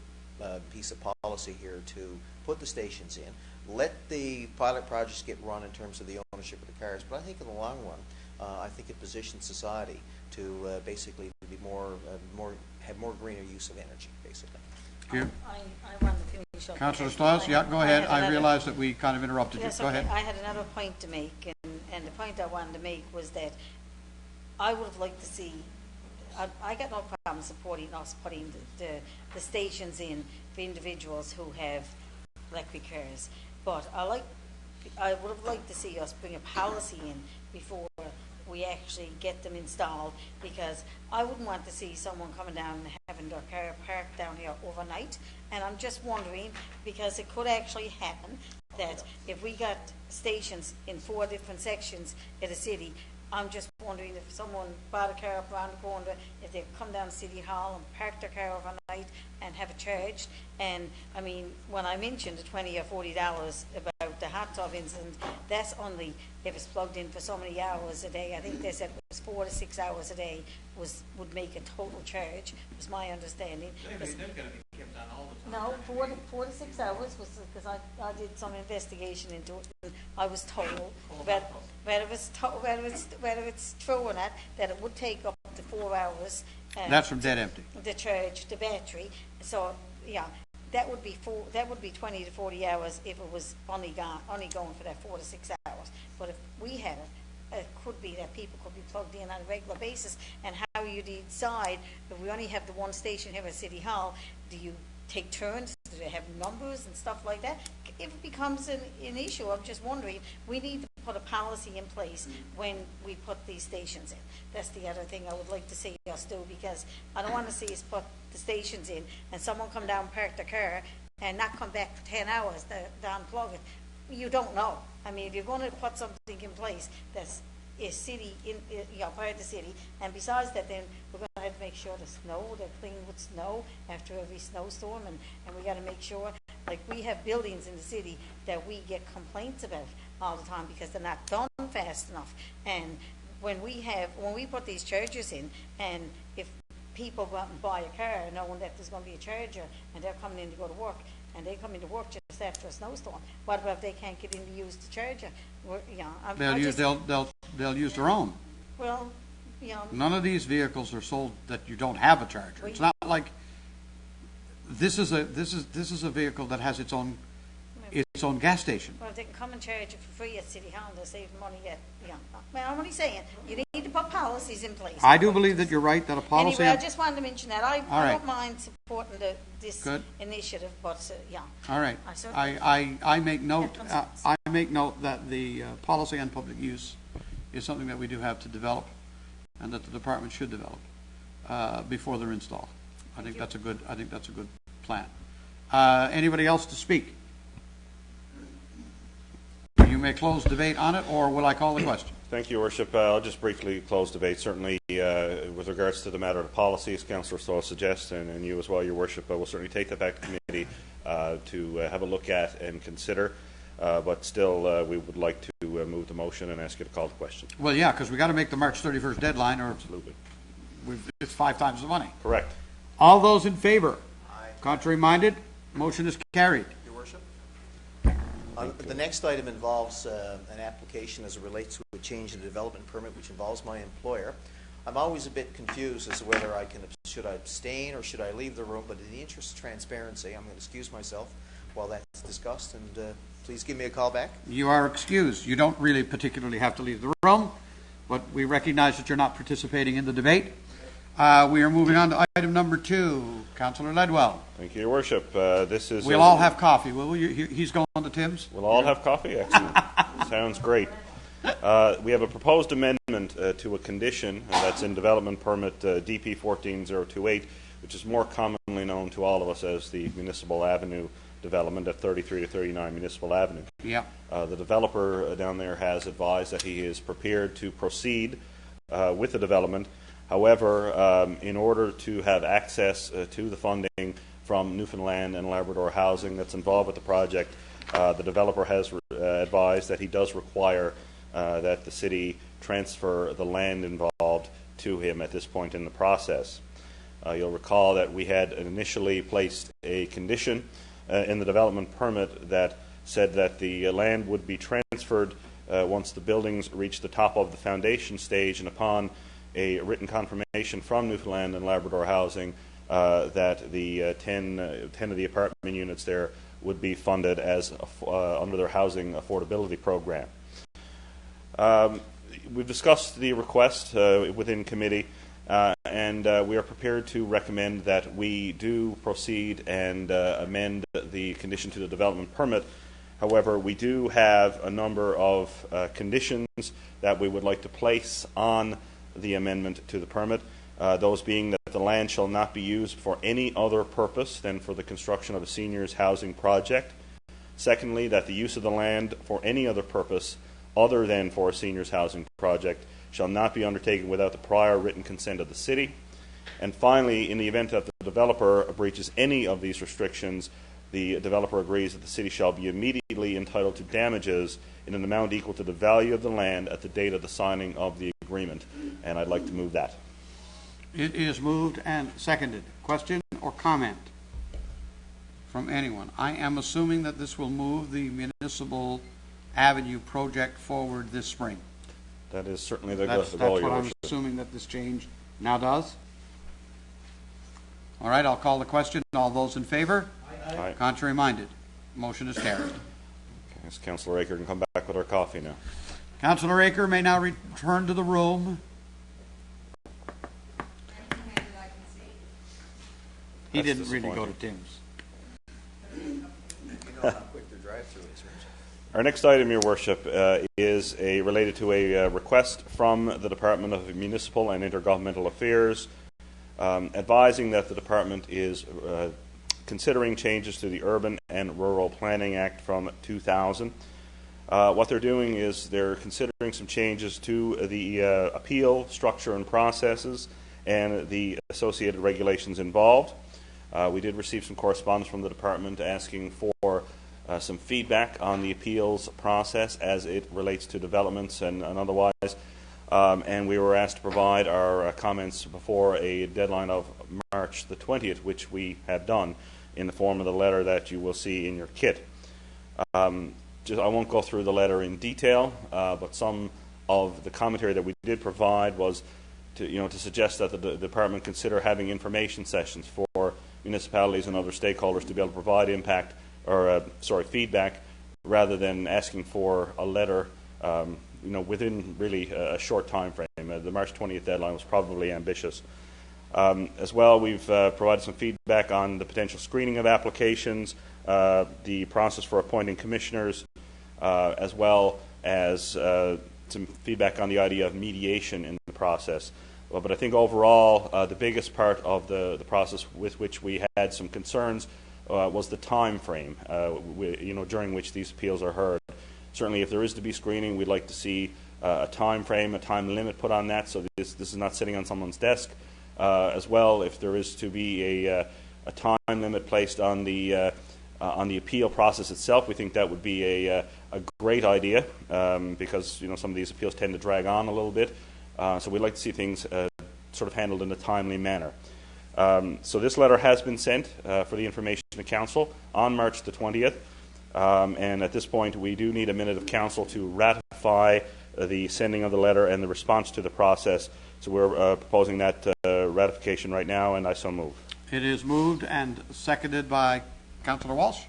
piece of policy here to put the stations in, let the pilot projects get run in terms of the ownership of the cars, but I think in the long run I think it positions society to basically be have more greener use of energy, basically. You. I want to finish up. Councillor Stawes, yeah, go ahead. I realize that we kind of interrupted you. Yes, Go okay. ahead. I had another point to make, and the point I wanted to make was that I would have liked to see, I got no problem supporting us putting the stations in for individuals who have electric cars, but I would have liked to see us bring a policy in before we actually get them installed, because I wouldn't want to see someone coming down and having their car parked down here overnight. And I'm just wondering, because it could actually happen that if we got stations in 4 different sections of the city, I'm just wondering if someone bought a car up around the corner, if they come down to City Hall and park their car overnight and have it charged. And I mean, when I mentioned the $20 or $40 about the hot tub incident, that's only if it's plugged in for so many hours a day. I think they said it was 4 to 6 hours a day would make a total charge, was my understanding. They're going to be kept on all the time. No, 4 to 6 hours was because I did some investigation into it. And I was told whether it's true or not that it would take up to 4 hours. That's from dead empty. To charge the battery. So yeah, that would be 20 to 40 hours if it was only going for that 4 to 6 hours. But if we had it could be that people could be plugged in on a regular basis. And how you decide if we only have the one station here at City Hall, do you take turns? Do they have numbers and stuff like that? If it becomes an issue, I'm just wondering, we need to put a policy in place when we put these stations in. That's the other thing I would like to see us do, because I don't want to see us put the stations in and someone come down, park their car, and not come back for 10 hours to unplug it. You don't know. I mean, if you're going to put something in place that's is city, part of the city, and besides that, then we're going to have to make sure the snow, they're clean with snow after every snowstorm, and we got to make sure, like, we have buildings in the city that we get complaints about all the time because they're not done fast enough. And when we put these chargers in, and if people go out and buy a car knowing that there's going to be a charger and they're coming in to go to work, and they come into work just after a snowstorm, what about if they can't get in to use the charger? They'll use their own. Well, None of these vehicles are sold that you don't have a charger. It's not like this is a vehicle that has its own gas station. well, if they can come and charge it for free at City Hall, they'll save money well, I'm only saying, you need to put policies in place. I do believe that you're right, that a policy... Anyway, I just wanted to mention that. I right. don't mind supporting this Good. initiative, but, All right. I certainly- I make note, That comes sense. I make note that the policy on public use is something that we do have to develop and that the department should develop before they're installed. I think that's a good plan. Anybody else to speak? You may close debate on it, or will I call the question? Thank you, Your Worship. I'll just briefly close debate. Certainly, with regards to the matter of policy, as Councillor Stoll suggests, and you as well, Your Worship, we'll certainly take that back to committee to have a look at and consider. But still, we would like to move the motion and ask you to call the question. Well, yeah, because we got to make the March 31st deadline, or Absolutely. it's 5 times the money. Correct. All those in favor? Aye. Contrary minded? Motion is carried. Your Worship. The next item involves an application as it relates to a change in the development permit, which involves my employer. I'm always a bit confused as to whether should I abstain or should I leave the room, but in the interest of transparency, I'm going to excuse myself while that's discussed, and please give me a call back. You are excused. You don't really particularly have to leave the room, but we recognize that you're not participating in the debate. We are moving on to item number 2. Councillor Ledwell. Thank you, Your Worship. This is. We'll all have coffee, will we? He's going to Tim's? We'll all have coffee? Excellent. Sounds great. We have a proposed amendment to a condition that's in development permit DP 14028, which is more commonly known to all of us as the Municipal Avenue development at 33 to 39 Municipal Avenue. Yeah. The developer down there has advised that he is prepared to proceed with the development. However, in order to have access to the funding from Newfoundland and Labrador Housing that's involved with the project, the developer has advised that he does require that the city transfer the land involved to him at this point in the process. You'll recall that we had initially placed a condition in the development permit that said that the land would be transferred once the buildings reach the top of the foundation stage, and upon a written confirmation from Newfoundland and Labrador Housing that the 10 of the apartment units there would be funded as under their housing affordability program. We've discussed the request within committee, and we are prepared to recommend that we do proceed and amend the condition to the development permit. However, we do have a number of conditions that we would like to place on the amendment to the permit, those being that the land shall not be used for any other purpose than for the construction of a seniors housing project. Secondly, that the use of the land for any other purpose other than for a seniors housing project shall not be undertaken without the prior written consent of the city. And finally, in the event that the developer breaches any of these restrictions, the developer agrees that the city shall be immediately entitled to damages in an amount equal to the value of the land at the date of the signing of the agreement. And I'd like to move that. It is moved and seconded. Question or comment from anyone? I am assuming that this will move the Municipal Avenue project forward this spring. That is certainly the That's goal, what Your I'm Worship. assuming that this change now does. All right, I'll call the question. All those in favor? Aye. Contrary minded? Motion is carried. Yes, Councillor Aker can come back with our coffee now. Councillor Aker may now return to the room. He That's didn't really go to disappointing. Tim's. You know how quick their drive-through is, Our next item, Your Worship, is related to a request from the Department of Municipal and Intergovernmental Affairs, advising that the department is considering changes to the Urban and Rural Planning Act from 2000. What they're doing is they're considering some changes to the appeal structure and processes and the associated regulations involved. We did receive some correspondence from the department asking for some feedback on the appeals process as it relates to developments and otherwise. And we were asked to provide our comments before a deadline of March the 20th, which we have done in the form of the letter that you will see in your kit. I won't go through the letter in detail, but some of the commentary that we did provide was to suggest that the department consider having information sessions for municipalities and other stakeholders to be able to provide feedback, rather than asking for a letter within really a short time frame. The March 20th deadline was probably ambitious. As well, we've provided some feedback on the potential screening of applications, the process for appointing commissioners, as well as some feedback on the idea of mediation in the process. But I think overall, the biggest part of the process with which we had some concerns was the time frame, during which these appeals are heard. Certainly, if there is to be screening, we'd like to see a time frame, a time limit put on that, so this is not sitting on someone's desk. As well, if there is to be a time limit placed on the appeal process itself, we think that would be a great idea, because some of these appeals tend to drag on a little bit. So we'd like to see things sort of handled in a timely manner. So this letter has been sent for the information to Council on March the 20th. And at this point, we do need a minute of Council to ratify the sending of the letter and the response to the process. So we're proposing that ratification right now, and I so move. It is moved and seconded by Councillor Walsh.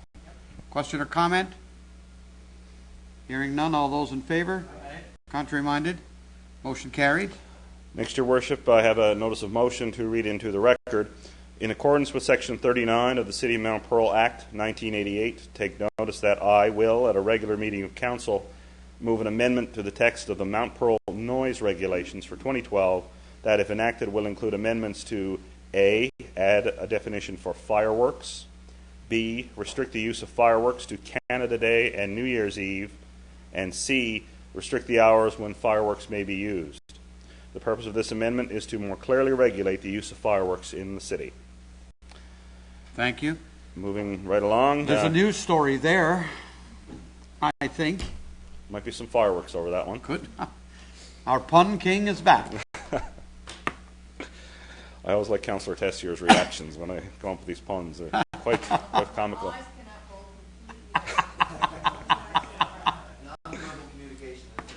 Question or comment? Hearing none. All those in favor? Aye. Contrary minded? Motion carried. Next, Your Worship, I have a notice of motion to read into the record. In accordance with Section 39 of the City of Mount Pearl Act 1988, take notice that I will, at a regular meeting of Council, move an amendment to the text of the Mount Pearl noise regulations for 2012 that, if enacted, will include amendments to A, add a definition for fireworks, B, restrict the use of fireworks to Canada Day and New Year's Eve, and C, restrict the hours when fireworks may be used. The purpose of this amendment is to more clearly regulate the use of fireworks in the city. Thank you. Moving right along. There's a news story there, I think. Might be some fireworks over that one. Good. Our pun king is back. I always like Councillor Tessier's reactions when I come up with these puns. They're quite comical.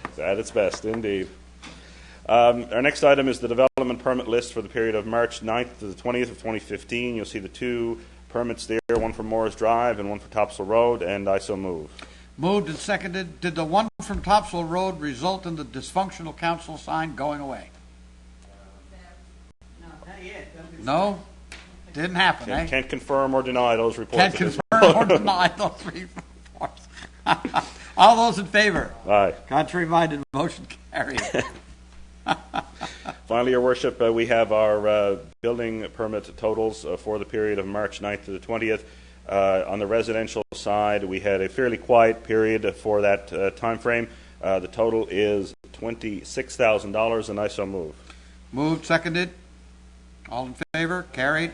It's at its best, indeed. Our next item is the development permit list for the period of March 9th to the 20th of 2015. You'll see the two permits there, one for Morris Drive and one for Topsail Road, and I so move. Moved and seconded. Did the one from Topsail Road result in the dysfunctional council sign going away? No? Didn't happen, eh? Can't confirm or deny those reports. Can't confirm or deny those reports. All those in favor? Aye. Contrary minded, motion carried. Finally, Your Worship, we have our building permit totals for the period of March 9th to the 20th. On the residential side, we had a fairly quiet period for that time frame. The total is $26,000, and I so move. Moved, seconded. All in favor? Carried.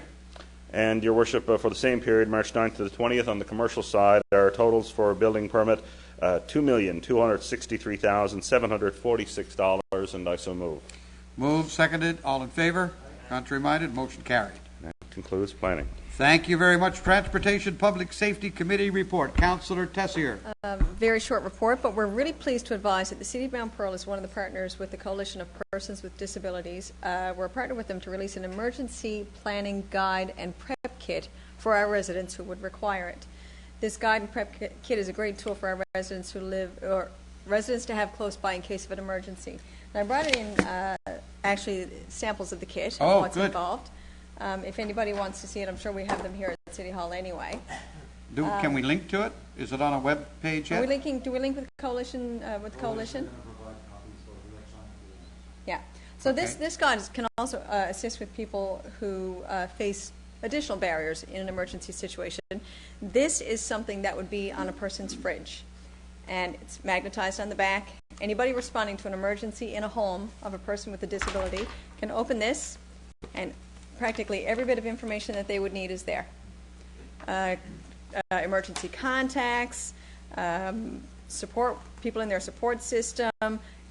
And, Your Worship, for the same period, March 9th to the 20th, on the commercial side, our totals for a building permit, $2,263,746, and I so move. Moved, seconded. All in favor? Contrary minded, motion carried. That concludes planning. Thank you very much. Transportation Public Safety Committee report. Councillor Tessier. Very short report, but we're really pleased to advise that the City of Mount Pearl is one of the partners with the Coalition of Persons with Disabilities. We're a partner with them to release an emergency planning guide and prep kit for our residents who would require it. This guide and prep kit is a great tool for our residents who live, or residents to have close by in case of an emergency. And I brought in actually samples of the kit and what's involved. If anybody wants to see it, I'm sure we have them here at City Hall anyway. Can we link to it? Is it on a web page Are yet? we linking? Do we link with coalition? With coalition? Yeah. So this guide can also assist with people who face additional barriers in an emergency situation. This is something that would be on a person's fridge, and it's magnetized on the back. Anybody responding to an emergency in a home of a person with a disability can open this, and practically every bit of information that they would need is there. Emergency contacts, support, people in their support system,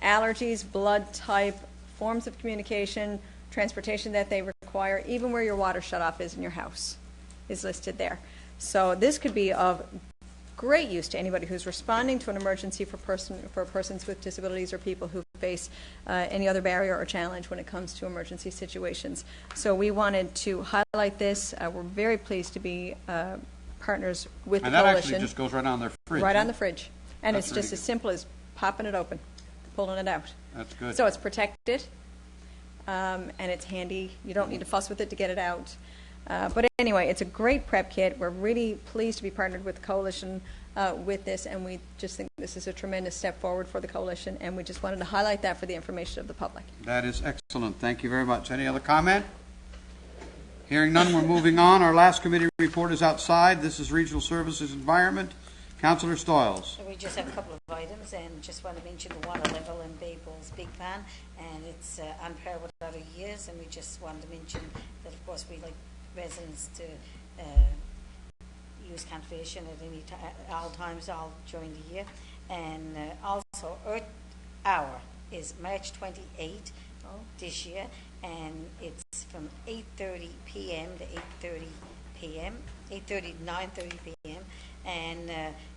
allergies, blood type, forms of communication, transportation that they require, even where your water shutoff is in your house is listed there. So this could be of great use to anybody who's responding to an emergency for persons with disabilities or people who face any other barrier or challenge when it comes to emergency situations. So we wanted to highlight this. We're very pleased to be partners with And the that coalition. actually just goes right on their fridge. Right huh? on the fridge. And That's it's really just as good. simple as popping it open, pulling it out. That's good. So it's protected, and it's handy. You don't need to fuss with it to get it out. But anyway, it's a great prep kit. We're really pleased to be partnered with the coalition with this, and we just think this is a tremendous step forward for the coalition, and we just wanted to highlight that for the information of the public. That is excellent. Thank you very much. Any other comment? Hearing none, we're moving on. Our last committee report is outside. This is Regional Services Environment. Councillor Stoyles. So we just have a couple of items, and just want to mention the water level in Bay Bowls Big Pan, and it's on par with other years, and we just wanted to mention that, of course, we like residents to use conservation at any all times, all during the year. And also, Earth Hour is March 28 this year, and it's from 8:30 p.m. to 8:30 p.m., 8:30 to 9:30 p.m., and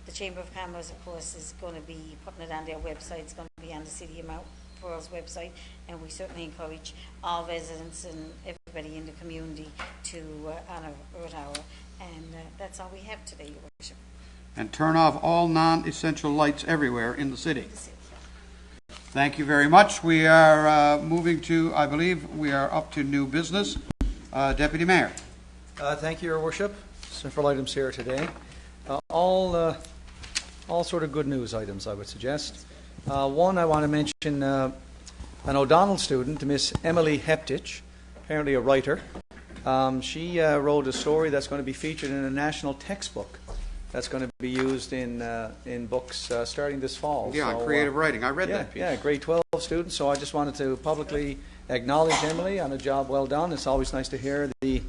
the Chamber of Commerce, of course, is going to be putting it on their website. It's going to be on the City of Mount Pearl's website, and we certainly encourage all residents and everybody in the community to honour Earth Hour. And that's all we have today, Your Worship. And turn off all non-essential lights everywhere in the city. Thank you very much. We are moving to, I believe, we are up to new business. Deputy Mayor. Thank you, Your Worship. Several items here today. All sort of good news items, I would suggest. One, I want to mention an O'Donnell student, Miss Emily Heptich, apparently a writer. She wrote a story that's going to be featured in a national textbook that's going to be used in books starting this fall. Yeah, So, creative writing. I read that piece. Yeah, grade 12 student. So I just wanted to publicly acknowledge Emily on a job well done. It's always nice to hear the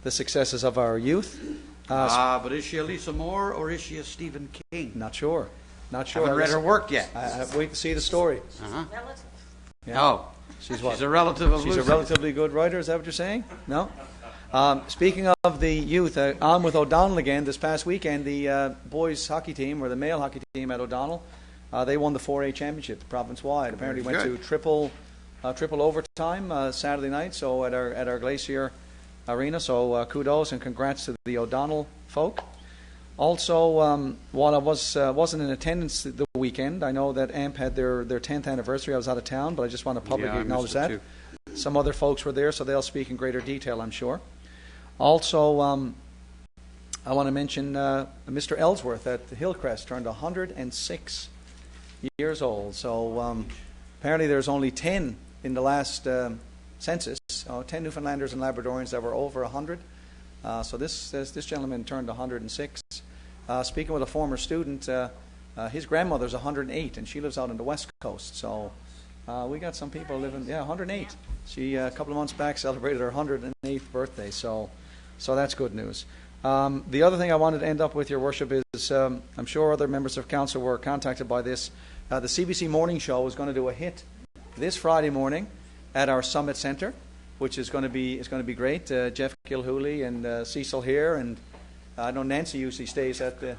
successes of our youth. But is she a Lisa Moore or is she a Stephen King? Not sure. Haven't read her work yet. I wait to see the story. Uh-huh. Relative. Yeah. No. She's what? She's a relative of She's a Lucy. relatively good writer. Is that what you're saying? No. Speaking of the youth, on with O'Donnell again. This past weekend, the boys hockey team, or the male hockey team at O'Donnell, they won the 4A championship, the province-wide. Apparently Very went good. to triple overtime Saturday night. So at our Glacier Arena. So kudos and congrats to the O'Donnell folk. Also, while I wasn't in attendance the weekend, I know that AMP had their 10th anniversary. I was out of town, but I just want to publicly I acknowledge missed that. it too. Some other folks were there, so they'll speak in greater detail, I'm sure. Also, I want to mention Mr. Ellsworth at Hillcrest turned 106 years old. So apparently there's only 10 in the last census, 10 Newfoundlanders and Labradorians that were over 100. So this gentleman turned 106. Speaking with a former student, his grandmother's 108, and she lives out on the West Coast. So we got some people living, 108. She, a couple of months back, celebrated her 108th birthday. So that's good news. The other thing I wanted to end up with, Your Worship, is I'm sure other members of council were contacted by this. The CBC Morning Show is going to do a hit this Friday morning at our Summit Centre, which is going to be great. Jeff Gilhooly and Cecil here, and I know Nancy usually stays at the.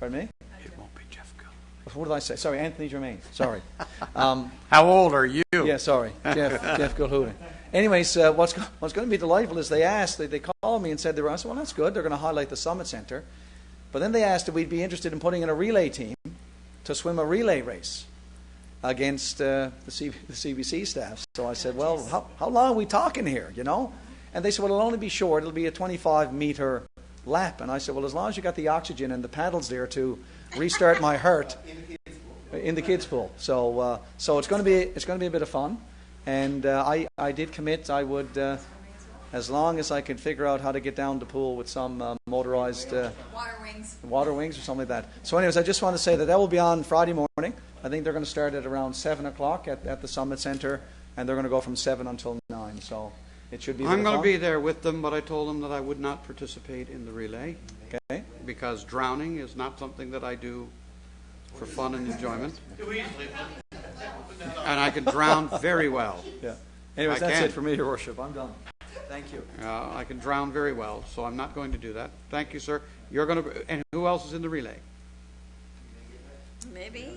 Pardon me? It won't be Jeff Gill. What did I say? Sorry, Anthony Germain. Sorry. How old are you? Yeah, sorry, Jeff Gilhooly. Anyways, what's going to be delightful is they called me and said I said, well, that's good. They're going to highlight the Summit Centre, but then they asked if we'd be interested in putting in a relay team to swim a relay race against the CBC staff. So I said, well, how long are we talking here, you know? And they said, well, it'll only be short. It'll be a 25-meter lap. And I said, well, as long as you got the oxygen and the paddles there to restart my heart. In the kids' pool. So it's going to be a bit of fun. And I did commit I would, as long as I could figure out how to get down the pool with some motorized water wings or something like that. So anyways, I just want to say that will be on Friday morning. I think they're going to start at around 7 o'clock at the Summit Center, and they're going to go from 7 until 9. So it should be a bit I'm of going to fun. be there with them, but I told them that I would not participate in the relay Okay. because drowning is not something that I do for fun and enjoyment. Too easily. And I can drown very well. Yeah. Anyways, I that's can. it for me, Your Worship. I'm done. Thank you. I can drown very well, so I'm not going to do that. Thank you, sir. You're going to. And who else is in the relay? Maybe.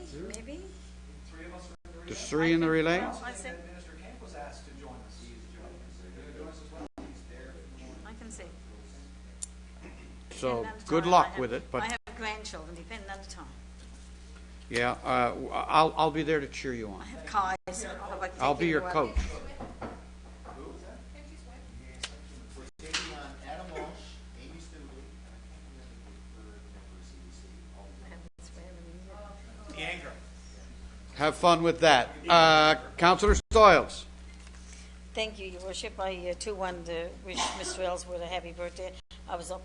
There's 3 in the relay. I think Minister Kent was asked to join us. I can see. So Depending on the good time, luck with it. I But have grandchildren, depending on the time. yeah, I'll be there to cheer you on. I have cars. I'll be your coach. Have fun with that. Councillor Stoyles. Thank you, Your Worship. I too wanted to wish Mr. Ellsworth a happy birthday. I was up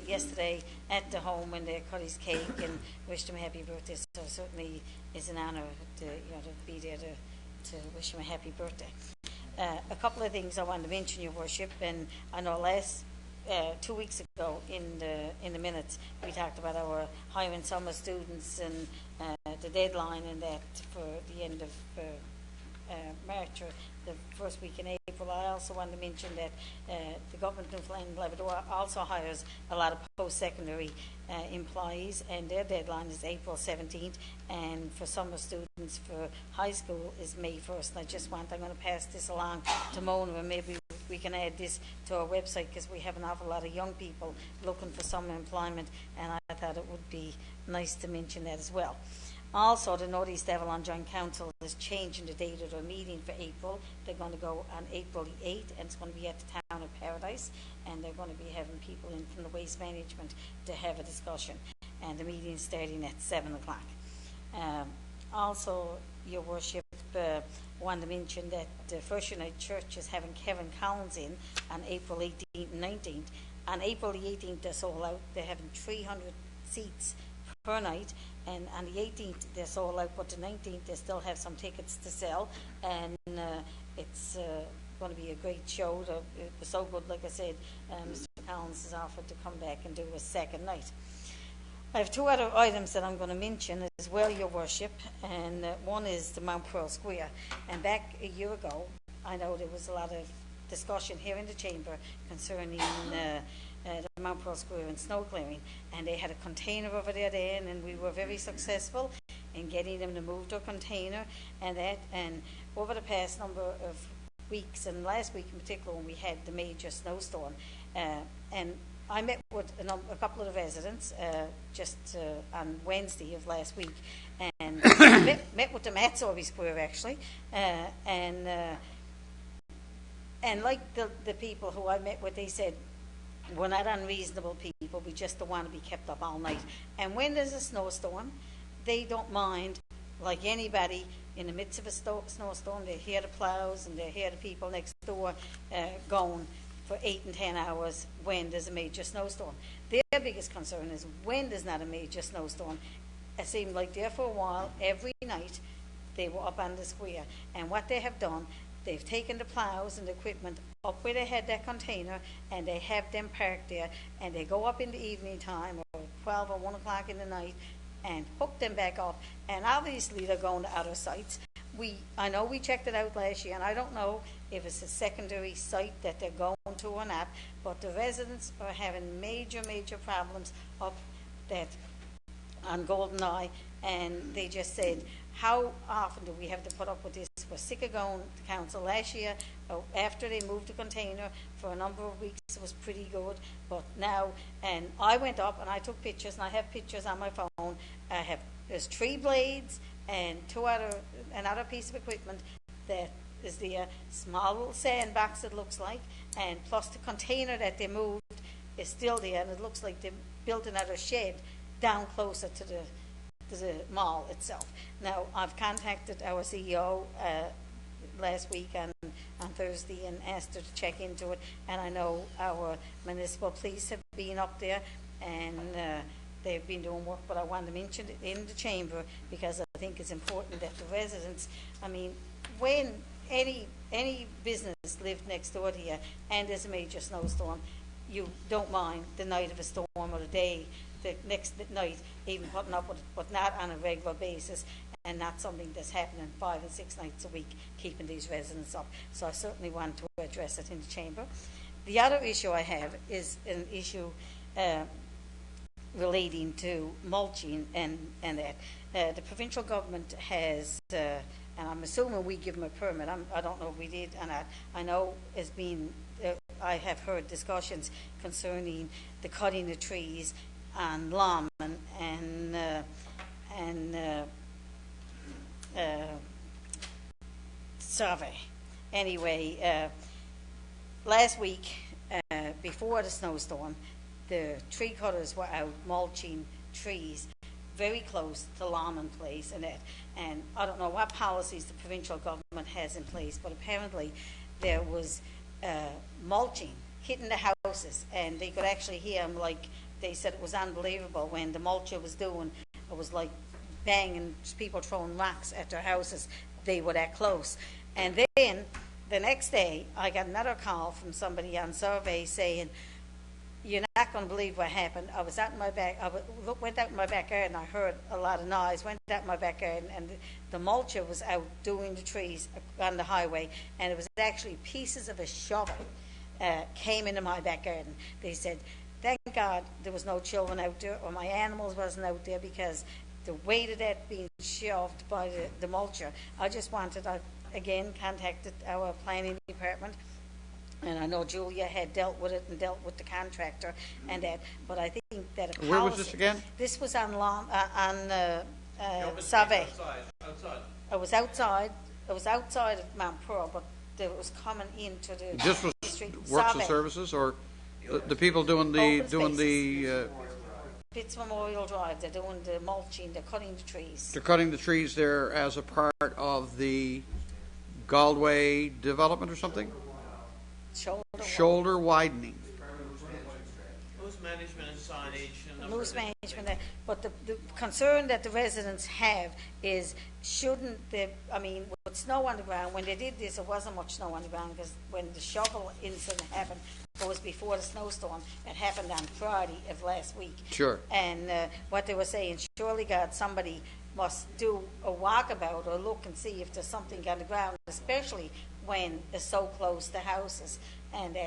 yesterday at the home when they cut his cake and wished him a happy birthday. So certainly it's an honour to be there to wish him a happy birthday. A couple of things I wanted to mention, Your Worship, and I know 2 weeks ago in the minutes we talked about our hiring summer students and the deadline and that for the end of March or the first week in April. I also want to mention that the government of Newfoundland and Labrador also hires a lot of post-secondary employees, and their deadline is April 17th, and for summer students for high school is May 1st. And I'm going to pass this along to Mona, and maybe we can add this to our website because we have an awful lot of young people looking for summer employment, and I thought it would be nice to mention that as well. Also, the North East Avalon Joint Council is changing the date of their meeting for April. They're going to go on April the 8th, and it's going to be at the Town of Paradise, and they're going to be having people in from the Waste Management to have a discussion, and the meeting is starting at 7 o'clock. Also, Your Worship, wanted to mention that the First United Church is having Kevin Collins in on April 18th and 19th. On April the 18th, they're sold out. They're having 300 seats per night, and on the 18th they're sold out, but the 19th they still have some tickets to sell, and it's going to be a great show. It was so good, like I said, Mr. Collins has offered to come back and do a second night. I have 2 other items that I'm going to mention as well, Your Worship, and one is the Mount Pearl Square. And back a year ago, I know there was a lot of discussion here in the chamber concerning the Mount Pearl Square and snow clearing, and they had a container over there then, and we were very successful in getting them to move their container and that. And over the past number of weeks, and last week in particular when we had the major snowstorm, and I met with a couple of the residents just on Wednesday of last week, and met with them at Sorby Square actually, and like the people who I met with, they said, we're not unreasonable people, we just don't want to be kept up all night. And when there's a snowstorm, they don't mind, like anybody in the midst of a snowstorm, they hear the plows and they hear the people next door going for 8 and 10 hours when there's a major snowstorm. Their biggest concern is when there's not a major snowstorm. It seemed like there for a while, every night, they were up on the square. And what they have done, they've taken the plows and the equipment up where they had that container, and they have them parked there, and they go up in the evening time, or 12 or 1 o'clock in the night, and hook them back up. And obviously they're going to other sites. I know we checked it out last year, and I don't know if it's a secondary site that they're going to or not, but the residents are having major problems up that on Golden Eye, and they just said, how often do we have to put up with this? We're sick of going to council. Last year, after they moved the container for a number of weeks, it was pretty good, but now, and I went up and I took pictures, and I have pictures on my phone. There's 3 blades and another piece of equipment that is the small little sandbox it looks like, and plus the container that they moved is still there, and it looks like they built another shed down closer to the mall itself. Now, I've contacted our CEO last week on Thursday and asked her to check into it, and I know our municipal police have been up there, and they've been doing work, but I want to mention it in the chamber because I think it's important that the residents, I mean, when any business lived next door to you and there's a major snowstorm, you don't mind the night of a storm or the next night even putting up with it, but not on a regular basis, and not something that's happening 5 and 6 nights a week, keeping these residents up. So I certainly want to address it in the chamber. The other issue I have is an issue relating to mulching and that. The provincial government has, and I'm assuming we give them a permit. I don't know if we did or not. I know it's been, I have heard discussions concerning the cutting of trees on Lomond and Survey. Anyway, last week, before the snowstorm, the tree cutters were out mulching trees very close to Lomond Place and that. And I don't know what policies the provincial government has in place, but apparently there was mulching hitting the houses, and they could actually hear them. Like they said, it was unbelievable when the mulcher was doing. It was like banging, people throwing rocks at their houses. They were that close. And then the next day, I got another call from somebody on Survey saying, "You're not going to believe what happened. I was out in my went out in my backyard and I heard a lot of noise. Went out in my backyard and the mulcher was out doing the trees on the highway, and it was actually pieces of a shovel came into my back garden." They said, "Thank God there was no children out there or my animals wasn't out there, because the weight of that being shoved by the mulcher." I just wanted, I again contacted our planning department, and I know Julia had dealt with it and dealt with the contractor and that, but I think that a policy. Where was this again? This was on Survey. Outside. It was outside. It was outside of Mount Pearl, but it was coming into the This was street. Works and Survey. Services, or the people doing the Pitts Memorial Drive. They're doing the mulching. They're cutting the trees. they're cutting the trees there as a part of the Galway development or something? Shoulder widening. Loose management and signage. Loose management, but the concern that the residents have is, shouldn't with snow on the ground, when they did this, there wasn't much snow on the ground, because when the shovel incident happened, it was before the snowstorm. It happened on Friday of last week. Sure. And what they were saying, surely God, somebody must do a walkabout or look and see if there's something on the ground, especially when it's so close to houses and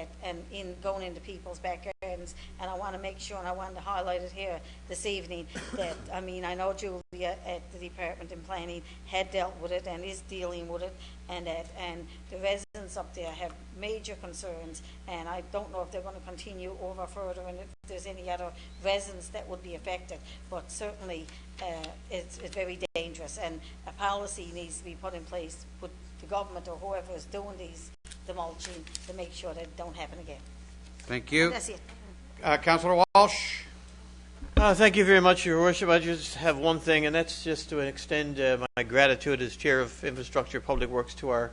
in going into people's back gardens. And I want to make sure, and I wanted to highlight it here this evening, that I know Julia at the Department in Planning had dealt with it and is dealing with it, and the residents up there have major concerns, and I don't know if they're going to continue over further and if there's any other residents that would be affected, but certainly it's very dangerous, and a policy needs to be put in place with the government or whoever is doing the mulching to make sure that it don't happen again. Thank you. And that's it. Councillor Walsh. Thank you very much, Your Worship. I just have one thing, and that's just to extend my gratitude as Chair of Infrastructure Public Works to our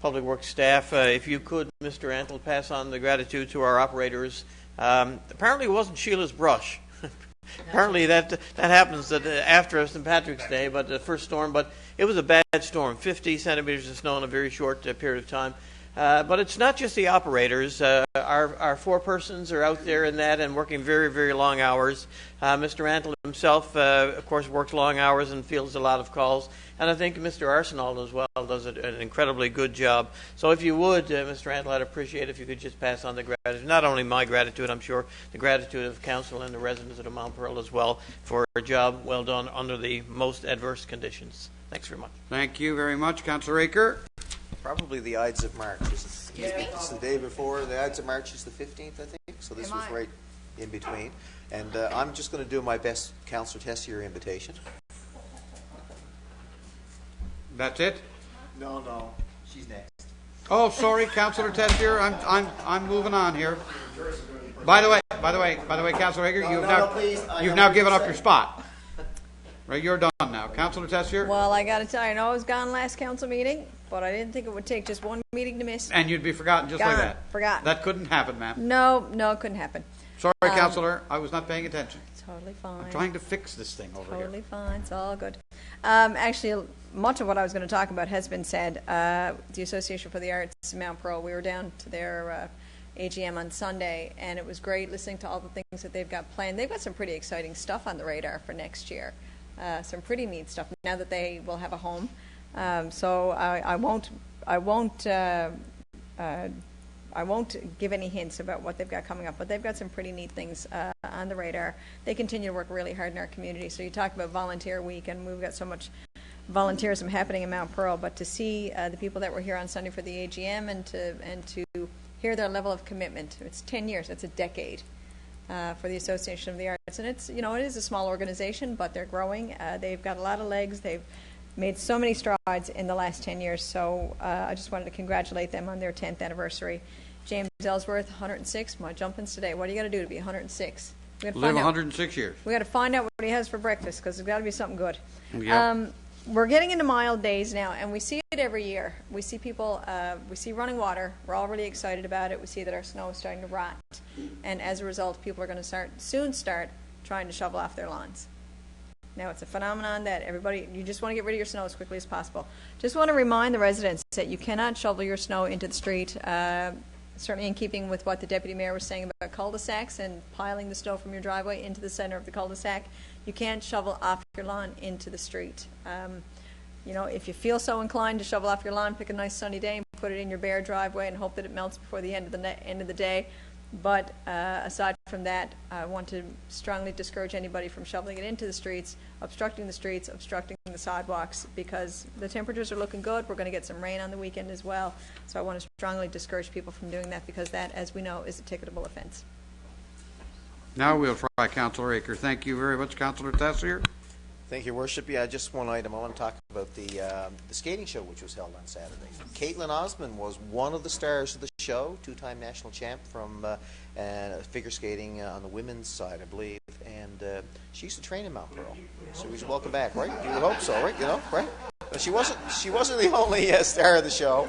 Public Works staff. If you could, Mr. Antle, pass on the gratitude to our operators. Apparently it wasn't Sheila's brush. Apparently that happens after St. Patrick's Day, but the first storm. But it was a bad storm, 50 centimeters of snow in a very short period of time. But it's not just the operators. Our forepersons are out there in that and working very, very long hours. Mr. Antle himself, of course, works long hours and fields a lot of calls. And I think Mr. Arsenault as well does an incredibly good job. So if you would, Mr. Antle, I'd appreciate if you could just pass on the gratitude. Not only my gratitude, I'm sure, the gratitude of council and the residents of Mount Pearl as well for a job well done under the most adverse conditions. Thanks very much. Thank you very much. Councillor Aker. Probably the Ides of March. It's the day before. The Ides of March is the 15th, I think. So this was right in between. And I'm just going to do my best, Councillor Tessier invitation. That's it? No. She's next. Oh, sorry, Councillor Tessier. I'm moving on here. By the way, Councillor Hager, you've now given up your spot. Right, you're done now. Councillor Tessier? Well, I got to tell you, I know I was gone last council meeting, but I didn't think it would take just one meeting to miss. And you'd be forgotten just like Gone. that. Forgotten. That couldn't happen, ma'am. No, it couldn't happen. Sorry, Councillor, I was not paying attention. Totally fine. I'm trying to fix this thing over here. Totally fine. It's all good. Actually, much of what I was going to talk about has been said. The Association for the Arts, Mount Pearl, we were down to their AGM on Sunday, and it was great listening to all the things that they've got planned. They've got some pretty exciting stuff on the radar for next year. Some pretty neat stuff now that they will have a home. So I won't give any hints about what they've got coming up, but they've got some pretty neat things on the radar. They continue to work really hard in our community. So you talk about Volunteer Week, and we've got so much volunteerism happening in Mount Pearl. But to see the people that were here on Sunday for the AGM and to hear their level of commitment, it's 10 years, it's a decade. For the Association of the Arts, and it is a small organization, but they're growing. They've got a lot of legs. They've made so many strides in the last 10 years. So I just wanted to congratulate them on their 10th anniversary. James Ellsworth, 106. My jumpins today. What do you got to do to be 106? Live 106 years. We got to find out what he has for breakfast because it's got to be something good. Yeah. We're getting into mild days now, and we see it every year. We see people, we see running water. We're all really excited about it. We see that our snow is starting to rot. And as a result, people are going to soon start trying to shovel off their lawns. Now, it's a phenomenon that everybody, you just want to get rid of your snow as quickly as possible. Just want to remind the residents that you cannot shovel your snow into the street, certainly in keeping with what the Deputy Mayor was saying about cul-de-sacs and piling the snow from your driveway into the center of the cul-de-sac. You can't shovel off your lawn into the street. If you feel so inclined to shovel off your lawn, pick a nice sunny day and put it in your bare driveway and hope that it melts before the end of the day. But aside from that, I want to strongly discourage anybody from shoveling it into the streets, obstructing the sidewalks, because the temperatures are looking good. We're going to get some rain on the weekend as well. So I want to strongly discourage people from doing that, because that, as we know, is a ticketable offense. Now we'll try Councillor Aker. Thank you very much, Councillor Tessier. Thank you, Worship. Yeah, just one item. I want to talk about the skating show, which was held on Saturday. Caitlin Osmond was one of the stars of the show, two-time national champ from figure skating on the women's side, I believe. And she used to train in Mount Pearl, so we should welcome back, right? You would hope so, right? Right? But she wasn't the only star of the show.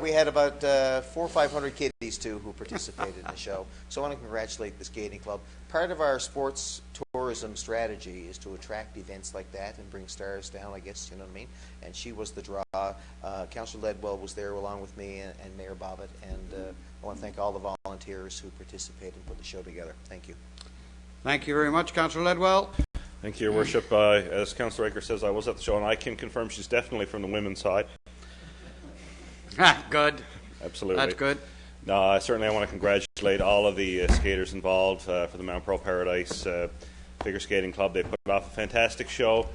We had about 400 or 500 kiddies too who participated in the show. So I want to congratulate the skating club. Part of our sports tourism strategy is to attract events like that and bring stars down, I guess, you know what I mean? And she was the draw. Councillor Ledwell was there along with me and Mayor Bobbitt. And I want to thank all the volunteers who participated and put the show together. Thank you. Thank you very much, Councillor Ledwell. Thank you, Your Worship. As Councillor Aker says, I was at the show, and I can confirm she's definitely from the women's side. Good. Absolutely. That's good. No, certainly I want to congratulate all of the skaters involved for the Mount Pearl Paradise Figure Skating Club. They put off a fantastic show.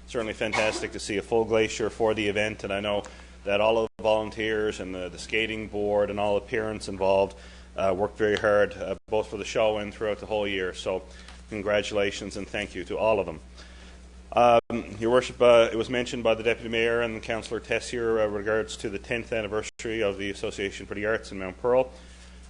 Certainly fantastic to see a full glacier for the event, and I know that all of the volunteers and the skating board and all the parents involved worked very hard, both for the show and throughout the whole year. So congratulations and thank you to all of them. Your Worship, it was mentioned by the Deputy Mayor and Councillor Tessier regards to the 10th anniversary of the Association for the Arts in Mount Pearl.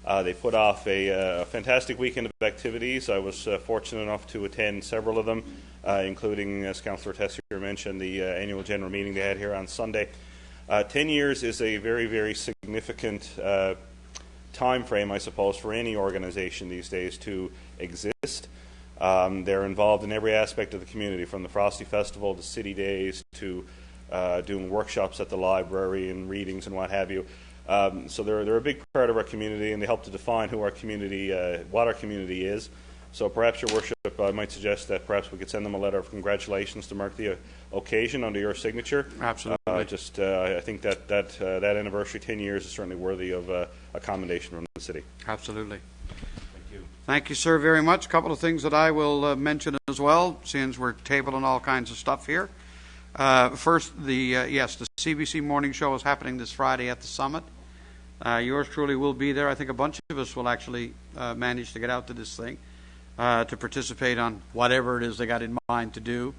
They put off a fantastic weekend of activities. I was fortunate enough to attend several of them, including, as Councillor Tessier mentioned, the annual general meeting they had here on Sunday. 10 years is a very, very significant time frame, I suppose, for any organization these days to exist. They're involved in every aspect of the community, from the Frosty Festival to City Days to doing workshops at the library and readings and what have you. So they're a big part of our community, and they help to define who our community, what our community is. So perhaps, Your Worship, I might suggest that perhaps we could send them a letter of congratulations to mark the occasion under your signature. Absolutely. I think that anniversary, 10 years, is certainly worthy of a commendation from the city. Absolutely. Thank you, sir, very much. A couple of things that I will mention as well, since we're tabling all kinds of stuff here. First, the CBC Morning Show is happening this Friday at the Summit. Yours truly will be there. I think a bunch of us will actually manage to get out to this thing to participate on whatever it is they got in mind to do.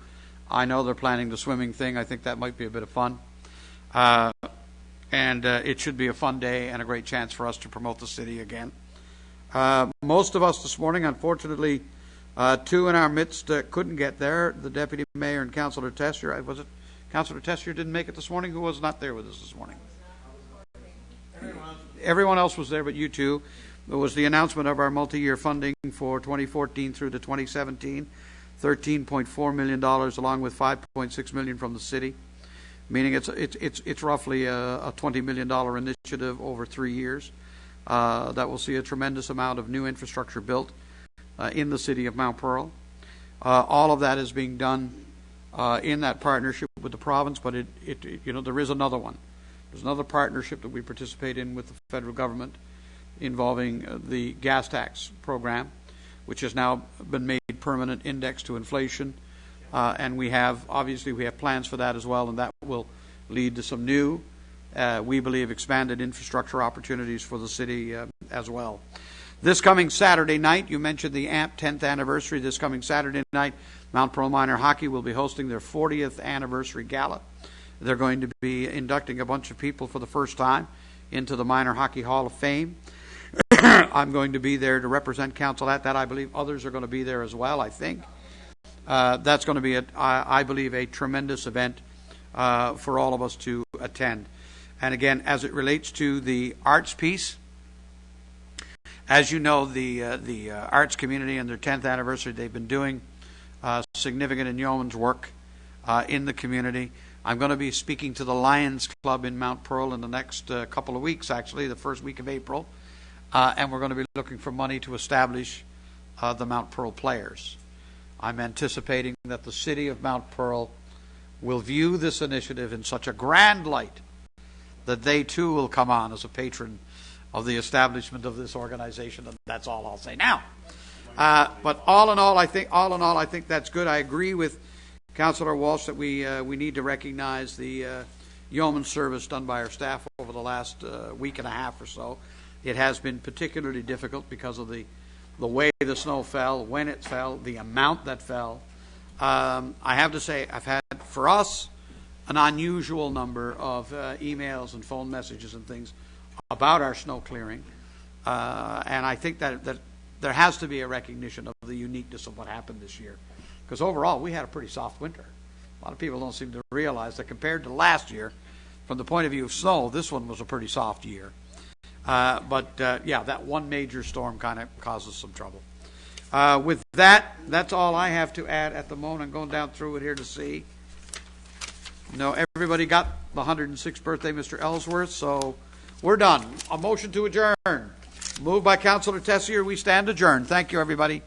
I know they're planning the swimming thing. I think that might be a bit of fun. And it should be a fun day and a great chance for us to promote the city again. Most of us this morning, unfortunately, two in our midst couldn't get there. The Deputy Mayor and Councillor Tessier. Was it Councillor Tessier didn't make it this morning? Who was not there with us this morning? Everyone else was there but you two. It was the announcement of our multi-year funding for 2014 through to 2017, $13.4 million, along with $5.6 million from the city, meaning it's roughly a $20 million initiative over 3 years that will see a tremendous amount of new infrastructure built in the city of Mount Pearl. All of that is being done in that partnership with the province, but there is another one. There's another partnership that we participate in with the federal government involving the gas tax program, which has now been made permanent, indexed to inflation, and we have plans for that as well, and that will lead to some new, we believe, expanded infrastructure opportunities for the city as well. This coming Saturday night, you mentioned the AMP 10th anniversary. This coming Saturday night, Mount Pearl Minor Hockey will be hosting their 40th anniversary gala. They're going to be inducting a bunch of people for the first time into the Minor Hockey Hall of Fame. I'm going to be there to represent council at that. I believe others are going to be there as well, I think. That's going to be, I believe, a tremendous event for all of us to attend. And again, as it relates to the arts piece, as you know, the arts community and their 10th anniversary, they've been doing significant and yeoman's work in the community. I'm going to be speaking to the Lions Club in Mount Pearl in the next couple of weeks, actually, the first week of April. And we're going to be looking for money to establish the Mount Pearl Players. I'm anticipating that the city of Mount Pearl will view this initiative in such a grand light that they too will come on as a patron of the establishment of this organization, and that's all I'll say now. But all in all, I think that's good. I agree with Councillor Walsh that we need to recognize the yeoman service done by our staff over the last week and a half or so. It has been particularly difficult because of the way the snow fell, when it fell, the amount that fell. I have to say, I've had, for us, an unusual number of emails and phone messages and things about our snow clearing. And I think that there has to be a recognition of the uniqueness of what happened this year. Because overall, we had a pretty soft winter. A lot of people don't seem to realize that compared to last year, from the point of view of snow, this one was a pretty soft year. But that one major storm kind of causes some trouble. With that, that's all I have to add at the moment. I'm going down through it here to see. No, everybody got the 106th birthday, Mr. Ellsworth, so we're done. A motion to adjourn. Moved by Councillor Tessier. We stand adjourned. Thank you, everybody.